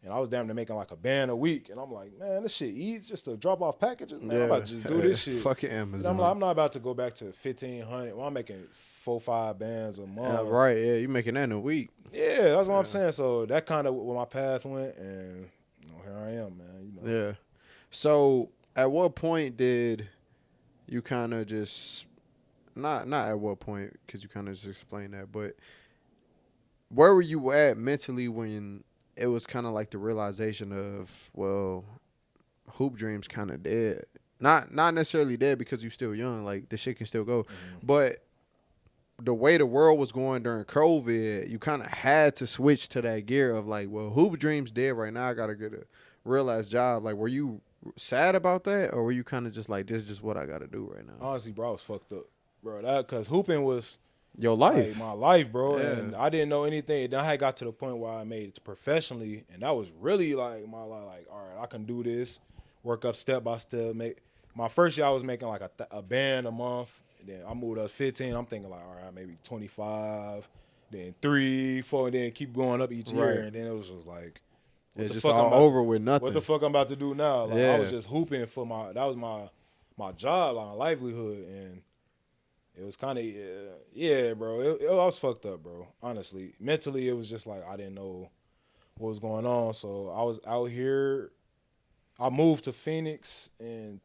And I was damn near making like $1 a week. And I'm like, man, this shit easy just to drop off packages. Man, I'm about to just do this shit. Fucking Amazon. And I'm not about to go back to $1,500. Well, I'm making 4-5 bands a month. Right, yeah. You making that in a week. Yeah, that's what I'm saying. So that kind of where my path went. And, here I am, man. Yeah. So at what point did you kind of just, not at what point, because you kind of just explained that, but where were you at mentally when it was kind of like the realization of, well, hoop dreams kind of dead. Not necessarily dead because you're still young. Like, the shit can still go. Mm-hmm. But the way the world was going during COVID, you kind of had to switch to that gear of like, well, hoop dreams dead right now. I got to get a real-ass job. Like, were you sad about that? Or were you kind of just like, this is just what I got to do right now? Honestly, bro, I was fucked up. Bro, because hooping was your life. Like, my life, bro. Yeah. And I didn't know anything. Then I had got to the point where I made it professionally, and that was really like my life. Like, all right, I can do this. Work up step by step. My first year, I was making like a band a month. And then I moved up 15. I'm thinking like, all right, maybe 25. Then 3, 4, and then keep going up each year. Right. And then it was just like, it's just all over with nothing. What the fuck I'm about to do now? Like, I was just hooping for that was my job, my livelihood, and it was kind of, bro. I was fucked up, bro. Honestly. Mentally, it was just like I didn't know what was going on. So I was out here. I moved to Phoenix in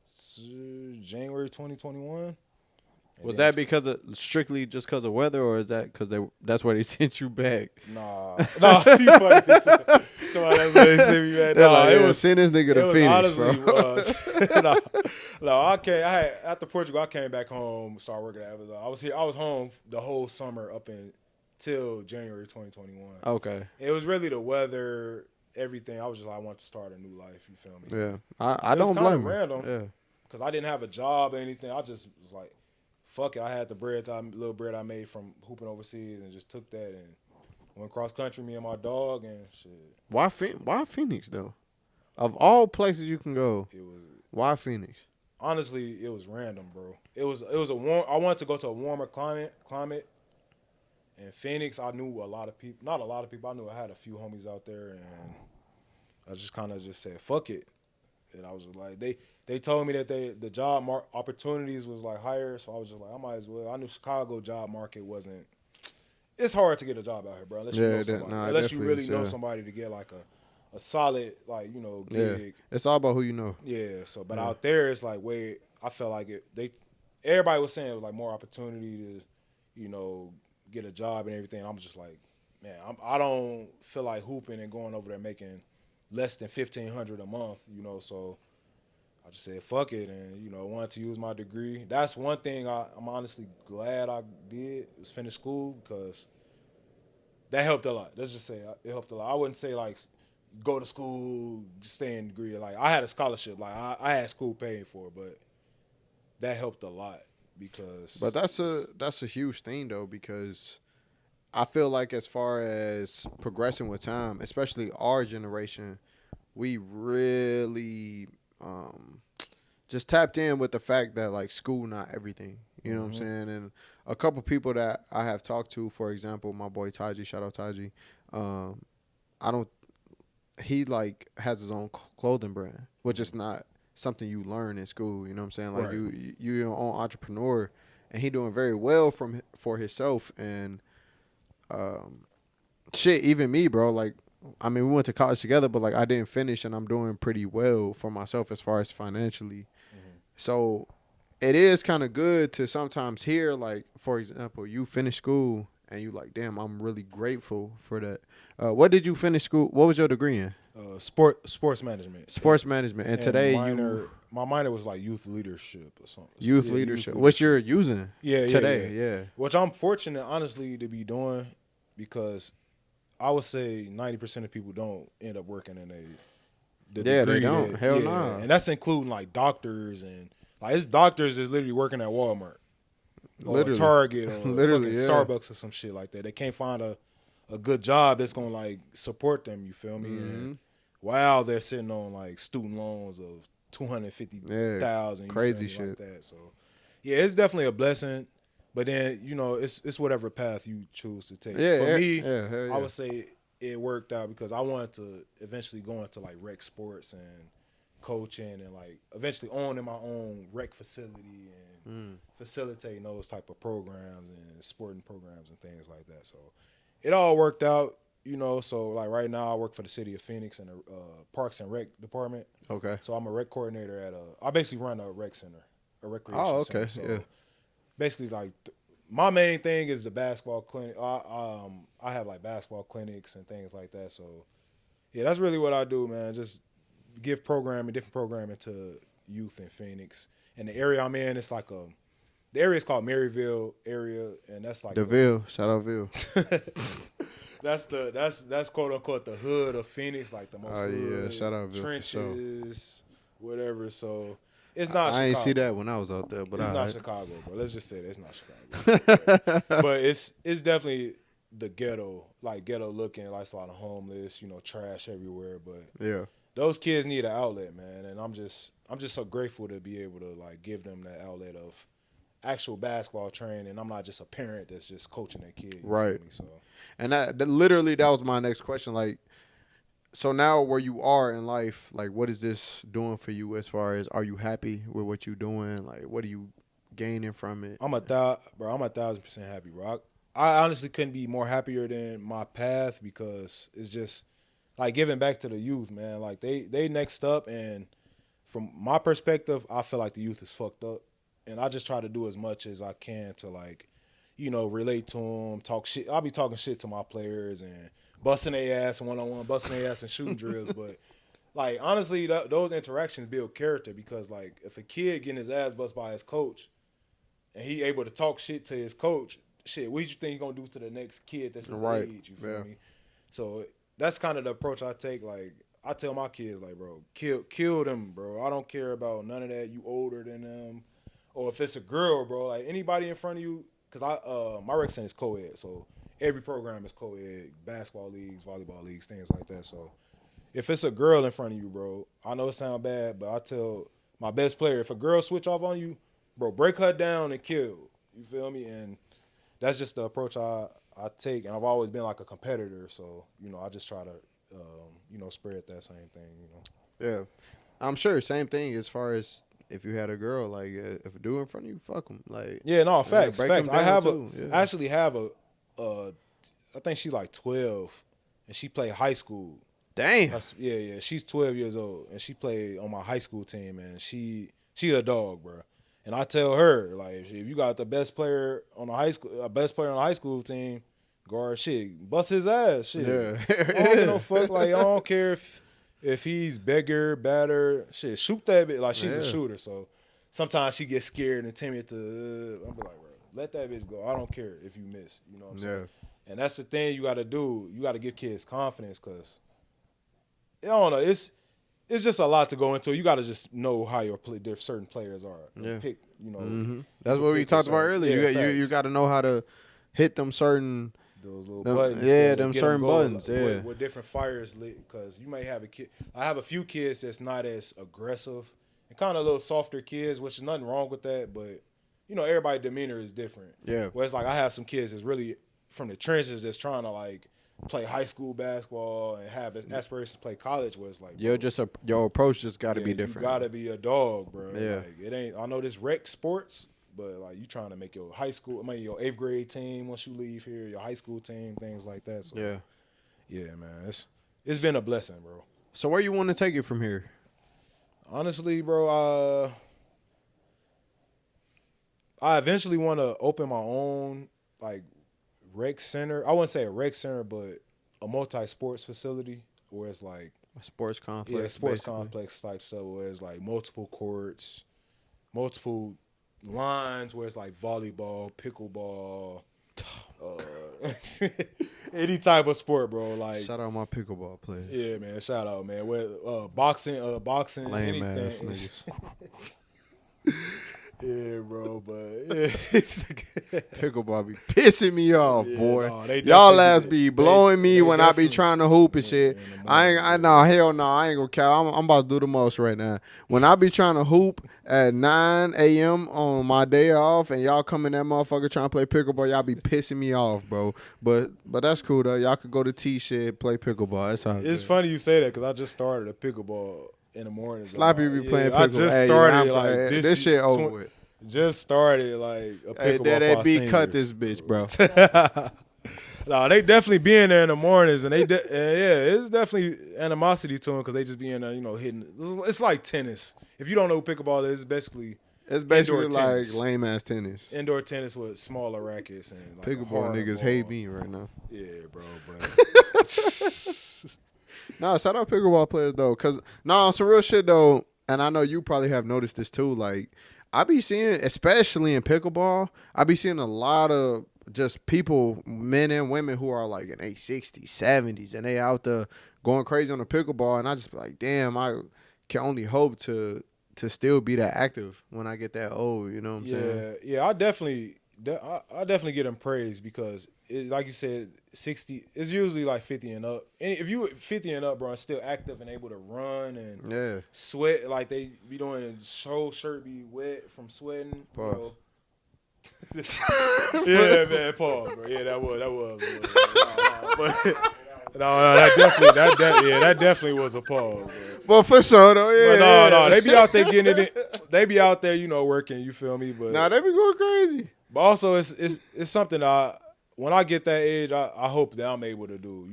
January 2021. Was that strictly just because of weather, or is that because that's where they sent you back? Nah, you funny. That's where they sent me back. Nah, it was send this nigga to Phoenix, honestly, bro. After Portugal, I came back home, started working at Amazon. I was home the whole summer up until January 2021. Okay. It was really the weather, everything. I was just like, I want to start a new life. You feel me? Yeah, I don't blame you. Random. Yeah, because I didn't have a job or anything. I just was like, fuck it. I had the little bread I made from hooping overseas, and just took that and went cross country, me and my dog, and shit. Why Phoenix though? Of all places you can go, why Phoenix? Honestly, it was random, bro. It was a warm. I wanted to go to a warmer climate. And Phoenix, I knew a lot of people. Not a lot of people. I knew I had a few homies out there, and I just kind of just said, fuck it. And I was just like, they told me that the job opportunities was like higher, so I was just like, I might as well. I knew Chicago job market wasn't. It's hard to get a job out here, bro. Unless you know somebody. Unless you really know somebody to get like a solid gig. Yeah. It's all about who you know. Yeah. So, but out there, it's like I felt like everybody was saying it was like more opportunity to, get a job and everything. I'm just like, man, I don't feel like hooping and going over there making less than $1,500 a month, so I just said, fuck it, and, wanted to use my degree. That's one thing I'm honestly glad I did, was finish school, because that helped a lot. Let's just say it helped a lot. I wouldn't say, like, go to school, stay in degree. Like, I had a scholarship. Like, I had school paid for, but that helped a lot, because... But that's a huge thing, though, because I feel like as far as progressing with time, especially our generation, we really just tapped in with the fact that, like, school not everything. You know what I'm saying? And a couple people that I have talked to, for example, my boy Taji, shout out Taji, he, like, has his own clothing brand, which is not something you learn in school. You know what I'm saying? Like, right. You're your own entrepreneur, and he doing very well for himself. And shit, even me, bro, like, I mean, we went to college together, but, like, I didn't finish, and I'm doing pretty well for myself as far as financially. So it is kind of good to sometimes hear, like, for example, you finish school and you like, damn, I'm really grateful for that. What did you finish school? What was your degree in? Sports management. Sports management. And today my minor was like youth leadership or something. Youth leadership. Which you're using today. Yeah. Which I'm fortunate, honestly, to be doing, because I would say 90% of people don't end up working in the Yeah, they degree don't. Hell no. Nah. And that's including like doctors and like it's doctors is literally working at Walmart. Or Target or fucking Starbucks or some shit like that. They can't find a good job that's gonna like support them. You feel me? And while they're sitting on like student loans of $250,000, crazy shit like that. So yeah, it's definitely a blessing. But then it's whatever path you choose to take. Yeah, for me, I would say it worked out because I wanted to eventually go into like rec sports and coaching and like eventually owning my own rec facility and facilitating those type of programs and sporting programs and things like that. So it all worked out, so like right now I work for the city of Phoenix in the Parks and Rec department. Okay. So I'm a rec coordinator I basically run a rec center, a recreation center. Oh, okay. Center. So basically like my main thing is the basketball clinic. I have like basketball clinics and things like that. So yeah, that's really what I do, man. Just give different programming to youth in Phoenix. And the area I'm in, it's like the area is called Maryville area, and that's like the Ville. Shout out Ville. that's quote unquote the hood of Phoenix, like the most hood, shout out Ville, trenches, whatever. So it's not. I Chicago. ain't see that when I was out there, but it's not Chicago, bro. Let's just say it's not Chicago. But it's definitely the ghetto, like ghetto looking, like it's a lot of homeless, trash everywhere. But yeah. Those kids need an outlet, man, and I'm just so grateful to be able to like give them that outlet of actual basketball training. I'm not just a parent that's just coaching their kid. Right. So, and that was my next question. Like, so now where you are in life, like, what is this doing for you? As far as, are you happy with what you're doing? Like, what are you gaining from it? I'm 1,000% happy, bro. I honestly couldn't be more happier than my path because it's just. Like giving back to the youth, man. Like they next up, and from my perspective, I feel like the youth is fucked up, and I just try to do as much as I can to like, relate to them, talk shit. I'll be talking shit to my players and busting their ass one-on-one, busting their ass in shooting drills. But like honestly, those interactions build character because like if a kid getting his ass bust by his coach, and he able to talk shit to his coach, shit, what do you think he gonna do to the next kid that's his age? You feel me? So. That's kind of the approach I take. Like, I tell my kids, like, bro, kill them, bro. I don't care about none of that. You older than them. Or if it's a girl, bro, like, anybody in front of you, because my rec center is co-ed, so every program is co-ed, basketball leagues, volleyball leagues, things like that. So if it's a girl in front of you, bro, I know it sounds bad, but I tell my best player, if a girl switch off on you, bro, break her down and kill. You feel me? And that's just the approach I take, and I've always been like a competitor, so I just try to spread that same thing. Yeah, I'm sure same thing as far as if you had a girl, like if a dude in front of you, fuck him. Like Facts. I actually have a I think she's like 12, and she played high school. Damn. She's 12 years old, and she played on my high school team, and she a dog, bro. And I tell her, like, if you got the best player on the high school team, guard shit, bust his ass, shit. Yeah. I don't give no fuck. Like, I don't care if he's bigger, badder, shit. Shoot that bitch. Like, she's a shooter, so sometimes she gets scared and timid to. I'm like, bro, let that bitch go. I don't care if you miss. You know what I'm saying? And that's the thing you got to do. You got to give kids confidence because I don't know. It's just a lot to go into. You got to just know how your certain players are. Yeah. Pick, That's what we talked about earlier. You got to know how to hit them certain those little buttons. Yeah, them certain buttons. Yeah, with different fires lit. Because you may have a kid. I have a few kids that's not as aggressive and kind of a little softer kids, which is nothing wrong with that. But everybody's demeanor is different. Yeah. Whereas like I have some kids that's really from the trenches that's trying to like play high school basketball and have aspirations to play college, where it's like your approach just got to be different. You got to be a dog, bro. Yeah. Like, it ain't. I know this rec sports, but like you trying to make your high school, your 8th grade team once you leave here, your high school team, things like that. So yeah, man, it's been a blessing, bro. So where you want to take it from here? Honestly, bro, I eventually want to open my own like rec center. I wouldn't say a rec center, but a multi-sports facility where it's like a sports complex. Yeah, sports complex type stuff where it's like multiple courts, multiple lines where it's like volleyball, pickleball, any type of sport, bro. Like shout out my pickleball players. Yeah, man. Shout out, man. Boxing, Lame anything. ass niggas. Yeah, bro. But pickleball be pissing me off, boy. No, y'all ass be blowing me when I be trying to hoop and shit. Hell no, I ain't gonna count. I'm about to do the most right now. When I be trying to hoop at 9 a.m. on my day off, and y'all come in that motherfucker trying to play pickleball, y'all be pissing me off, bro. But that's cool though. Y'all could go to T shit, play pickleball. That's all. It's funny you say that because I just started a pickleball in the morning. Sloppy be playing pickleball. I just started this shit over with. Just started like a pickleball. That beat cut this bitch, bro. No, they definitely be in there in the mornings, and it's definitely animosity to them because they just be in there, hitting. It's like tennis. If you don't know what pickleball is, it's basically like lame ass tennis. Indoor tennis with smaller rackets and like pickleball niggas hate me right now. Yeah, bro. But no, shout out pickleball players though, cause on some real shit though, and I know you probably have noticed this too. Like I be seeing, especially in pickleball, I be seeing a lot of just people, men and women who are like in their 60s, 70s, and they out there going crazy on the pickleball, and I just be like, damn, I can only hope to still be that active when I get that old. You know what I'm saying? Yeah, I definitely get them praised because, like you said, 60. It's usually like 50 and up. And if you 50 and up, bro, and still active and able to run and sweat like they be doing, and whole shirt be wet from sweating, bro. Yeah, man, pause, bro. Yeah, that was. That definitely was a pause, bro. But for sure though, yeah. But no, they be out there getting it. They be out there, working. You feel me? But they be going crazy. But also, it's something when I get that age, I hope that I'm able to do.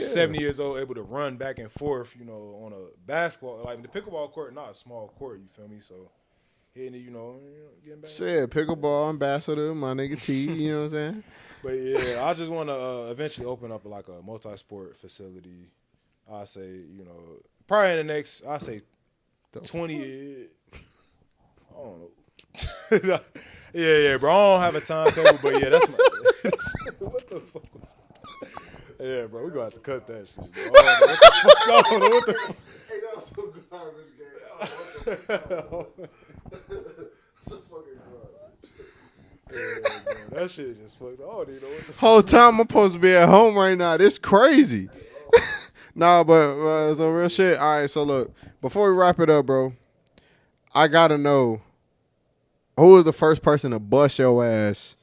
70 years old, able to run back and forth. On a basketball, like the pickleball court, not a small court. You feel me? So. Hitting it, getting back. Shit, pickleball ambassador, my nigga T. You know what I'm saying? But yeah, I just want to eventually open up like a multi-sport facility. I say, probably in the next, 20 years. I don't know. Yeah, bro. I don't have a timetable, but yeah, that's my. What the fuck was that? Yeah, bro, we gonna have to cut that shit, bro. I don't know what the fuck. Hey, that was so garbage, some fucking garbage. That shit just fucked. I don't even know what the whole time I'm supposed to be at home right now. This crazy. Nah, but so real shit. All right, so look, before we wrap it up, bro, I gotta know who was the first person to bust your ass.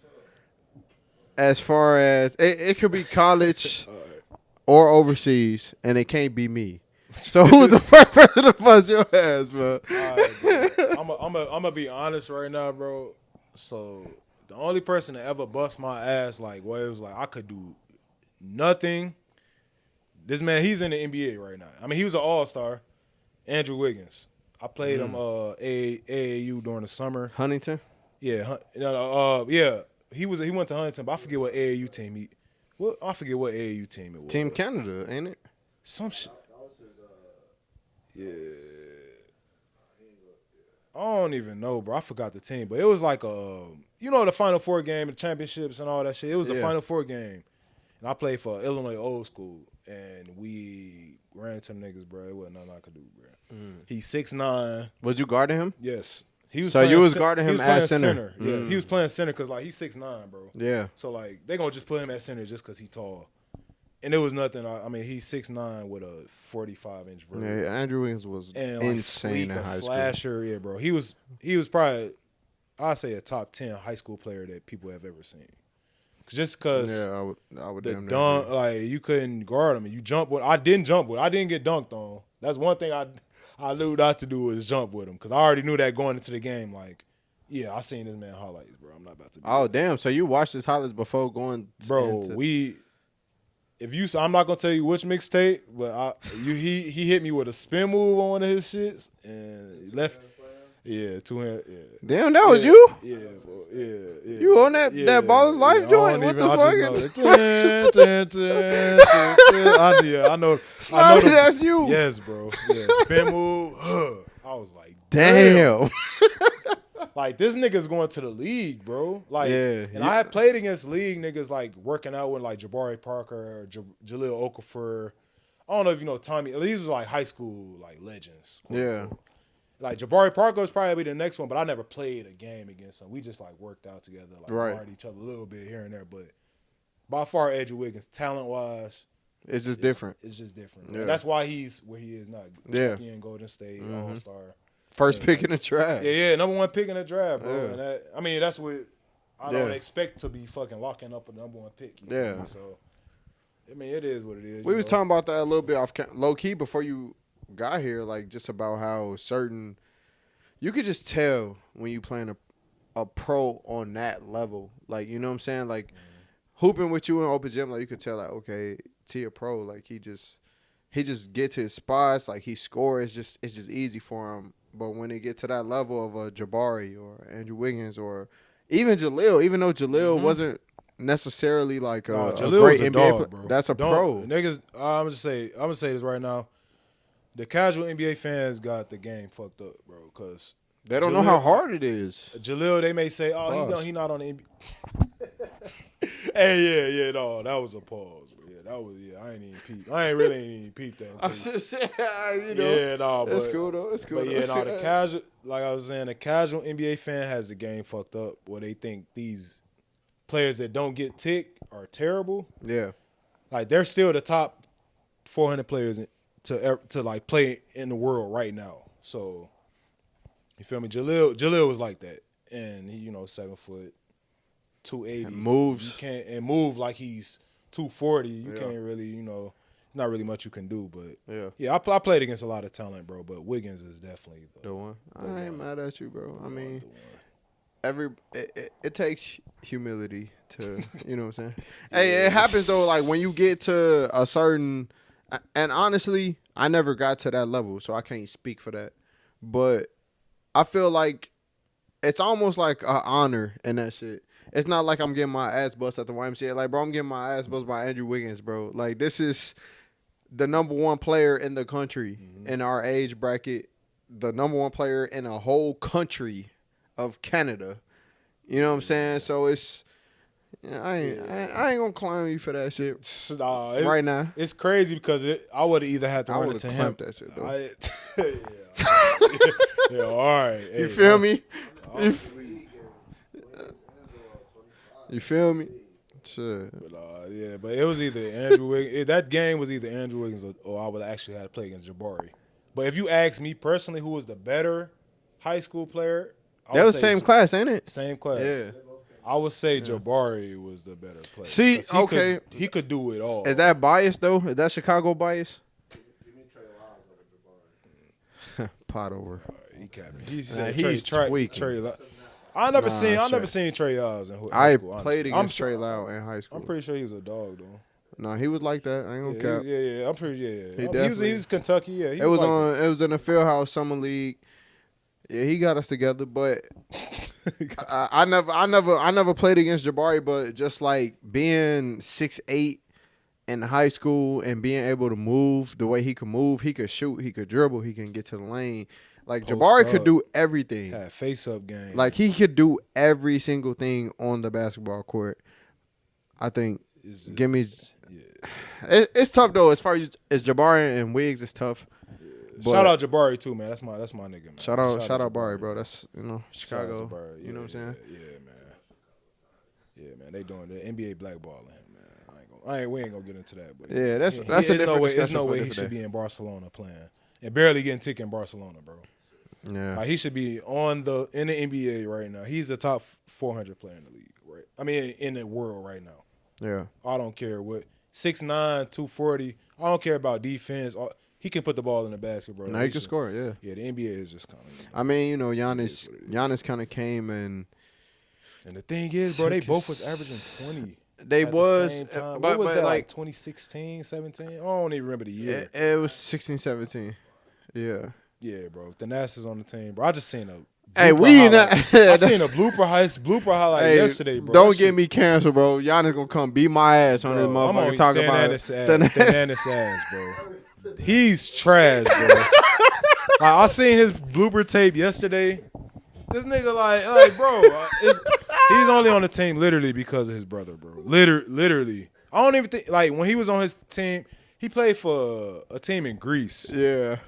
As far as it could be college or overseas, and it can't be me. So who was the first person to bust your ass, bro? All right, bro. I'm gonna be honest right now, bro. So the only person that ever bust my ass, like, where it was like I could do nothing. This man, he's in the NBA right now. I mean, he was an all-star. Andrew Wiggins. I played him AAU during the summer. Huntington? Yeah, yeah. He went to Huntington, but I forget what AAU team I forget what AAU team it was. Team Canada, ain't it? Some shit. Yeah. I don't even know, bro. I forgot the team, but it was like the Final Four game, the championships and all that shit. It was the Final Four game, and I played for Illinois Old School, and we ran into them niggas, bro. It wasn't nothing I could do, bro. He's 6'9". Was you guarding him? Yes. So you was guarding him as center? Yeah, he was playing center because he's 6'9", bro. Yeah. So they gonna just put him at center just because he tall. And it was nothing. I mean, he's 6'9" with a 45-inch vert. Yeah, Andrew Wiggins was insane in high school. Slasher, yeah, bro. He was probably, I'd say, a top 10 high school player that people have ever seen. Just because I would the dunk, like, you couldn't guard him. And you jump with. I didn't jump with. I didn't get dunked on. That's one thing I knew not to do was jump with him because I already knew that going into the game. Like, yeah, I seen this man highlights, bro. I'm not about to. Oh, damn. So you watched his highlights before going? Bro, I'm not gonna tell you which mixtape, but he hit me with a spin move on one of his shits and left. Yeah, 2 hand. Yeah. Damn, that was you. Yeah, bro. Yeah. You on that Baller's Life joint? What the fuck? I know. That's you. Yes, bro. Yeah, spin move. I was like, damn. Like, this nigga's going to the league, bro. Like, Yeah, and I had played against league niggas, like, working out with, like, Jabari Parker or Jaleel Okafor. I don't know if you know Tommy. These was, like, high school, like, legends. Yeah. Like, Jabari Parker was probably the next one, but I never played a game against him. We just, like, worked out together, like, guarded each other a little bit here and there. But by far, Andrew Wiggins, talent-wise, it's just different. It's just different. Yeah. And that's why he's where he is now. Yeah. Champion, Golden State, All-Star. First pick in the draft. Yeah, number one pick in the draft, bro. Yeah. And that's what I don't expect to be fucking locking up a number one pick. You know? So, I mean, it is what it is. We was talking about that a little bit off low key before you got here, like just about how certain you could just tell when you playing a pro on that level. Like, you know what I'm saying? Like hooping with you in open gym, like you could tell, like, okay, T a pro, like he just gets his spots, like he scores. It's just easy for him. But when they get to that level of a Jabari or Andrew Wiggins or even Jaleel, even though Jaleel wasn't necessarily like a great NBA dog, bro. That's a pro. Niggas, I'm gonna say this right now. The casual NBA fans got the game fucked up, bro, because they don't know how hard it is. Jaleel, they may say, "Oh, he not on the NBA." Hey, no, that was a pause. That was I ain't really peep that. I'm just saying, it's cool though. It's cool. But the casual, like I was saying, the casual NBA fan has the game fucked up, where they think these players that don't get ticked are terrible. Yeah, like they're still the top 400 players to like play in the world right now. So you feel me? Jaleel was like that, and he 7 foot, 280, and moves. You can't move like he's 240. You can't really, it's not really much you can do. But I played against a lot of talent, bro. But Wiggins is definitely the one. I ain't mad at you, bro. I mean, it takes humility to, you know what I'm saying? Hey, it happens though. Like when you get to a certain, and honestly, I never got to that level, so I can't speak for that. But I feel like it's almost like an honor in that shit. It's not like I'm getting my ass bust at the YMCA. Like, bro, I'm getting my ass bust by Andrew Wiggins, bro. Like, this is the number one player in the country in our age bracket, the number one player in a whole country of Canada. You know what I'm saying? So it's I ain't gonna clown you for that shit right now. It's crazy because I would have either had to run it to him. That shit, though. All right. You feel me? You feel me? Sure. But it was either Andrew Wiggins. That game was either Andrew Wiggins or I would actually have to play against Jabari. But if you ask me personally who was the better high school player, that was the same class, ain't it? Same class. Yeah. I would say Jabari was the better player. See, he could do it all. Is that bias though? Is that Chicago bias? Pot over. He capping. He's tweaking. I never seen Trey Lyles in I high school. played against Trey Lyles in high school. I'm pretty sure he was a dog though. No, he was like that. I ain't gonna cap. Yeah. I'm pretty. He was Kentucky. Yeah, it was in the Fieldhouse Summer League. Yeah, he got us together, but I never played against Jabari. But just like being 6'8" in high school and being able to move the way he could move, he could shoot, he could dribble, he can get to the lane. Like Jabari could do everything. Had face-up game. Like he could do every single thing on the basketball court. I think. It's tough though. As far as Jabari and Wiggs, it's tough. But shout out Jabari too, man. That's my nigga, man. Shout out Jabari, bro. That's Chicago. You know what I'm saying? Yeah, man. They doing the NBA blackballing him, man. We ain't gonna get into that, but that's a different discussion. There's no way he should be in Barcelona playing and barely getting ticket in Barcelona, bro. Yeah, like he should be in the NBA right now. He's the top 400 player in the league, right? I mean, in the world right now. Yeah, I don't care what 6'9", 240. I don't care about defense. He can put the ball in the basket, bro. No, he can score. Yeah, the NBA is just kind of. I mean, Giannis kind of came and the thing is, bro, they both was averaging 20. They was, the same time. What was that, like 2016, 17? I don't even remember the year. It was 16, 17. Yeah. Yeah, bro. The NASA's on the team, bro. I just seen a. Hey, I seen a blooper highlight yesterday, bro. Don't get me canceled, bro. Giannis gonna come beat my ass on this motherfucker. Talk about Tananis ass, bro. He's trash, bro. I seen his blooper tape yesterday. This nigga like bro, he's only on the team literally because of his brother, bro. Literally. I don't even think like when he was on his team, he played for a team in Greece. Yeah.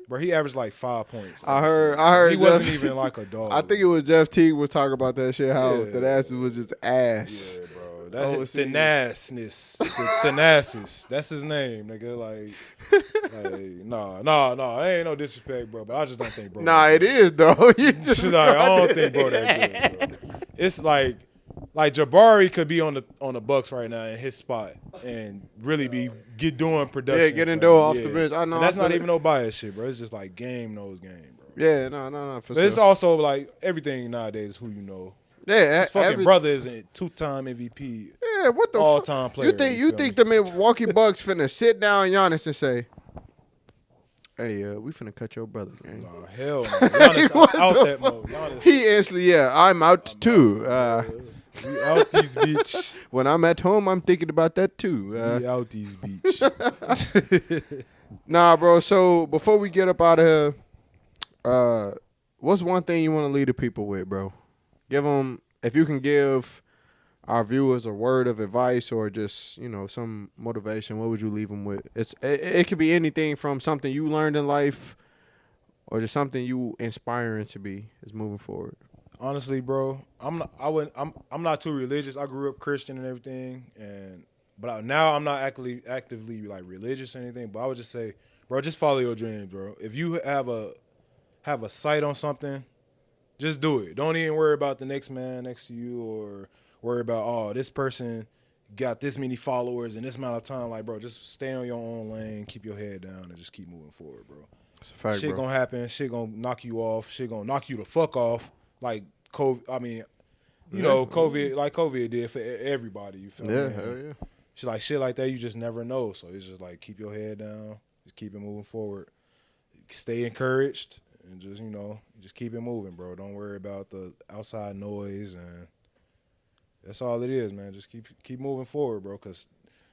Bro, he averaged like 5 points. I heard he wasn't even like a dog. I think it was Jeff Teague was talking about that shit, how the asses was just ass. Yeah, bro. That's the nasness. The nassus. That's his name, nigga. Like nah. Ain't no disrespect, bro. But I just don't think, bro. Nah, it is though. You just like, I don't think, bro, that good, bro. It's like Jabari could be on the Bucks right now in his spot and really be doing production. Yeah, getting dough off the bench. I know. And that's not even no bias shit, bro. It's just like game knows game, bro. Yeah, no, for But it's also like everything nowadays is who you know. Yeah, his fucking brother is a 2-time MVP. Yeah, what the all-time player. You think the Milwaukee Bucks finna sit down Giannis and say, "Hey, we finna cut your brother, man." Nah, hell no. Giannis out that mode. Giannis, he instantly, I'm out too. we out these beach. When I'm at home, I'm thinking about that too. We out these beach. Nah, bro. So before we get up out of here, what's one thing you want to leave the people with, bro? Give them, if you can give our viewers a word of advice or just, some motivation, what would you leave them with? It could be anything from something you learned in life or just something you inspiring to be is moving forward. Honestly, bro, I'm not too religious. I grew up Christian and everything, but now I'm not actively like religious or anything. But I would just say, bro, just follow your dreams, bro. If you have a sight on something, just do it. Don't even worry about the next man next to you or worry about, this person got this many followers in this amount of time. Like, bro, just stay on your own lane, keep your head down, and just keep moving forward, bro. That's a fact, shit bro. gonna happen. Shit gonna knock you off. Shit gonna knock you the fuck off. Like COVID. I mean, COVID, like COVID did for everybody. You feel me? Yeah, hell yeah. Shit like that. You just never know. So it's just like keep your head down. Just keep it moving forward. Stay encouraged. And just keep it moving, bro. Don't worry about the outside noise, and that's all it is, man. Just keep moving forward, bro, because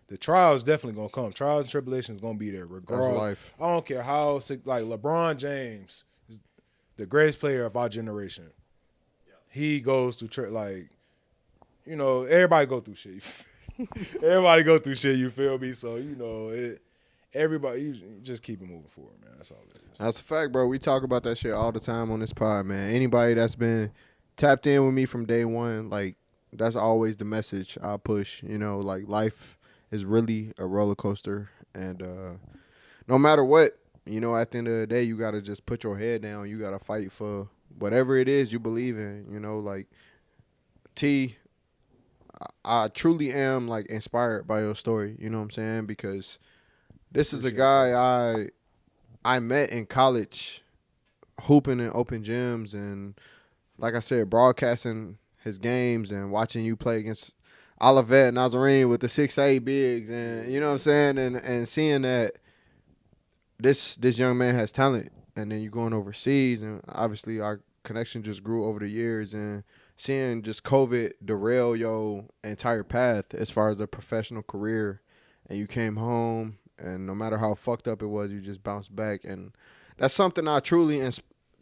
the trials definitely going to come. Trials and tribulations going to be there regardless. That's life. I don't care how sick, like LeBron James is the greatest player of our generation. Yeah. He goes through, everybody go through shit. Everybody go through shit, you feel me? So, everybody, you just keep it moving forward, man. That's all it is. That's a fact, bro. We talk about that shit all the time on this pod, man. Anybody that's been tapped in with me from day one, like, that's always the message I push. Like, life is really a roller coaster. And no matter what, at the end of the day, you got to just put your head down. You got to fight for whatever it is you believe in. Like, T, I truly am, like, inspired by your story. You know what I'm saying? Because this is a guy I met in college hooping in open gyms and, like I said, broadcasting his games and watching you play against Olivet Nazarene with the 6'8" bigs and, you know what I'm saying, and seeing that this young man has talent, and then you going overseas, and obviously our connection just grew over the years, and seeing just COVID derail your entire path as far as a professional career, and you came home, and no matter how fucked up it was, you just bounced back. And that's something I truly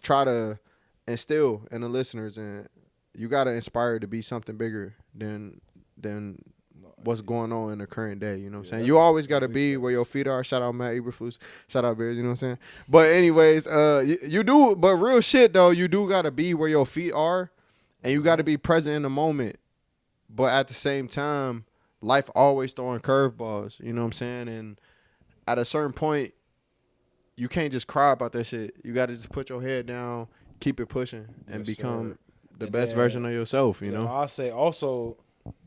try to instill in the listeners. And you got to inspire to be something bigger than what's going on in the current day. You know what I'm saying? You always got to be where your feet are. Shout out Matt Eberflus. Shout out Bears. You know what I'm saying? But anyways, you do. But real shit, though, you do got to be where your feet are. And you got to be present in the moment. But at the same time, life always throwing curveballs. You know what I'm saying? And at a certain point, you can't just cry about that shit. You got to just put your head down, keep it pushing, and become the best version of yourself, you know? I say also,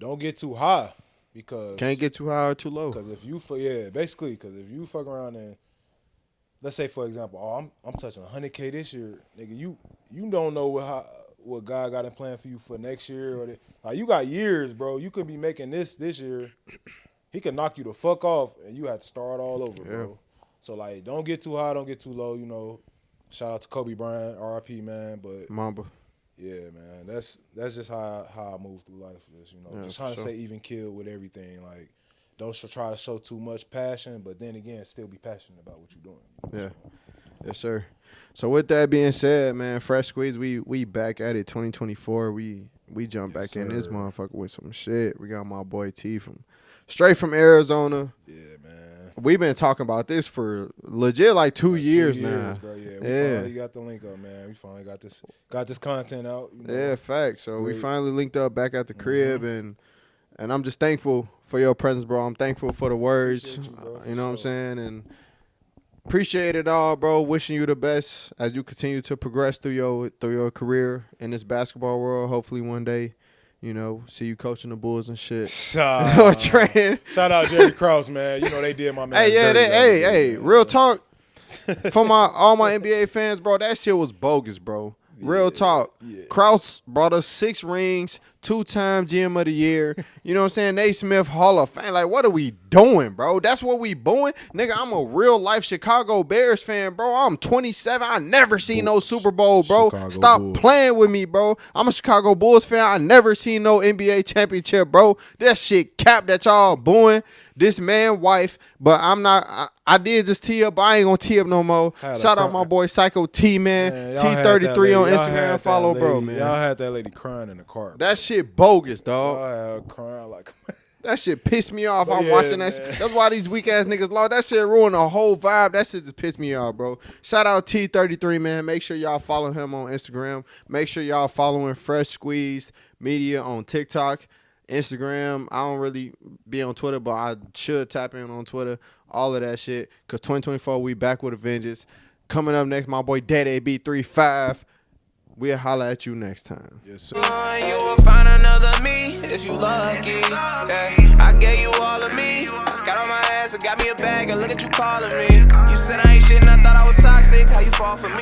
don't get too high because... Can't get too high or too low. Because if you fuck around and, let's say, for example, I'm touching 100K this year, nigga, you don't know what God got in plan for you for next year. You got years, bro. You could be making this year. He can knock you the fuck off, and you have to start all over, bro. So, don't get too high, don't get too low, Shout out to Kobe Bryant, RIP, man. But Mamba. Yeah, man. That's just how I move through life. Just trying to stay even killed with everything. Like, don't try to show too much passion, but then again, still be passionate about what you're doing. Yes, sir. So with that being said, man, Fresh Squeeze, we back at it 2024. We jump back in this motherfucker with some shit. We got my boy T straight from Arizona. Yeah, man. We've been talking about this for legit like 2 years now. Bro. Yeah, we finally got the link up, man. We finally got this content out. You know? Yeah, facts. So we finally linked up back at the crib, and I'm just thankful for your presence, bro. I'm thankful for the words. You know what I'm saying? And appreciate it all, bro. Wishing you the best as you continue to progress through your career in this basketball world. Hopefully one day, you know, see you coaching the Bulls and shit. Shout out Jerry Krause, man. You know they did my man. Hey, real talk. For all my NBA fans, bro, that shit was bogus, bro. Real talk. Yeah. Krause brought us 6 rings, 2-time GM of the year. You know what I'm saying? Naismith Hall of Fame. Like, what are we doing, bro? That's what we doing? Nigga, I'm a real life Chicago Bears fan, bro. I'm 27. I never seen no Super Bowl, bro. Stop playing with me, bro. I'm a Chicago Bulls fan. I never seen no NBA championship, bro. That shit cap that y'all booing. This man wife, but I'm not. I did just tee up. I ain't gonna tee up no more. Shout out my boy Psycho T, man. Tee33 on Instagram. Follow, bro, man. Y'all had that lady crying in the car. That shit bogus, dog. Y'all had crying like. That shit pissed me off. I'm watching that shit. That's why these weak ass niggas lost. That shit ruined the whole vibe. That shit just pissed me off, bro. Shout out Tee33, man. Make sure y'all follow him on Instagram. Make sure y'all following Freshsqueezed Media on TikTok. Instagram, I don't really be on Twitter, but I should tap in on Twitter, all of that shit, because 2024, we back with a vengeance. Coming up next, my boy Daddy B35. We'll holla at you next time. Yes, sir. You will find another me if you lucky. Yeah. I gave you all of me. Got on my ass and got me a bag, and look at you calling me. You said I ain't shit and I thought I was toxic. How you fall for me?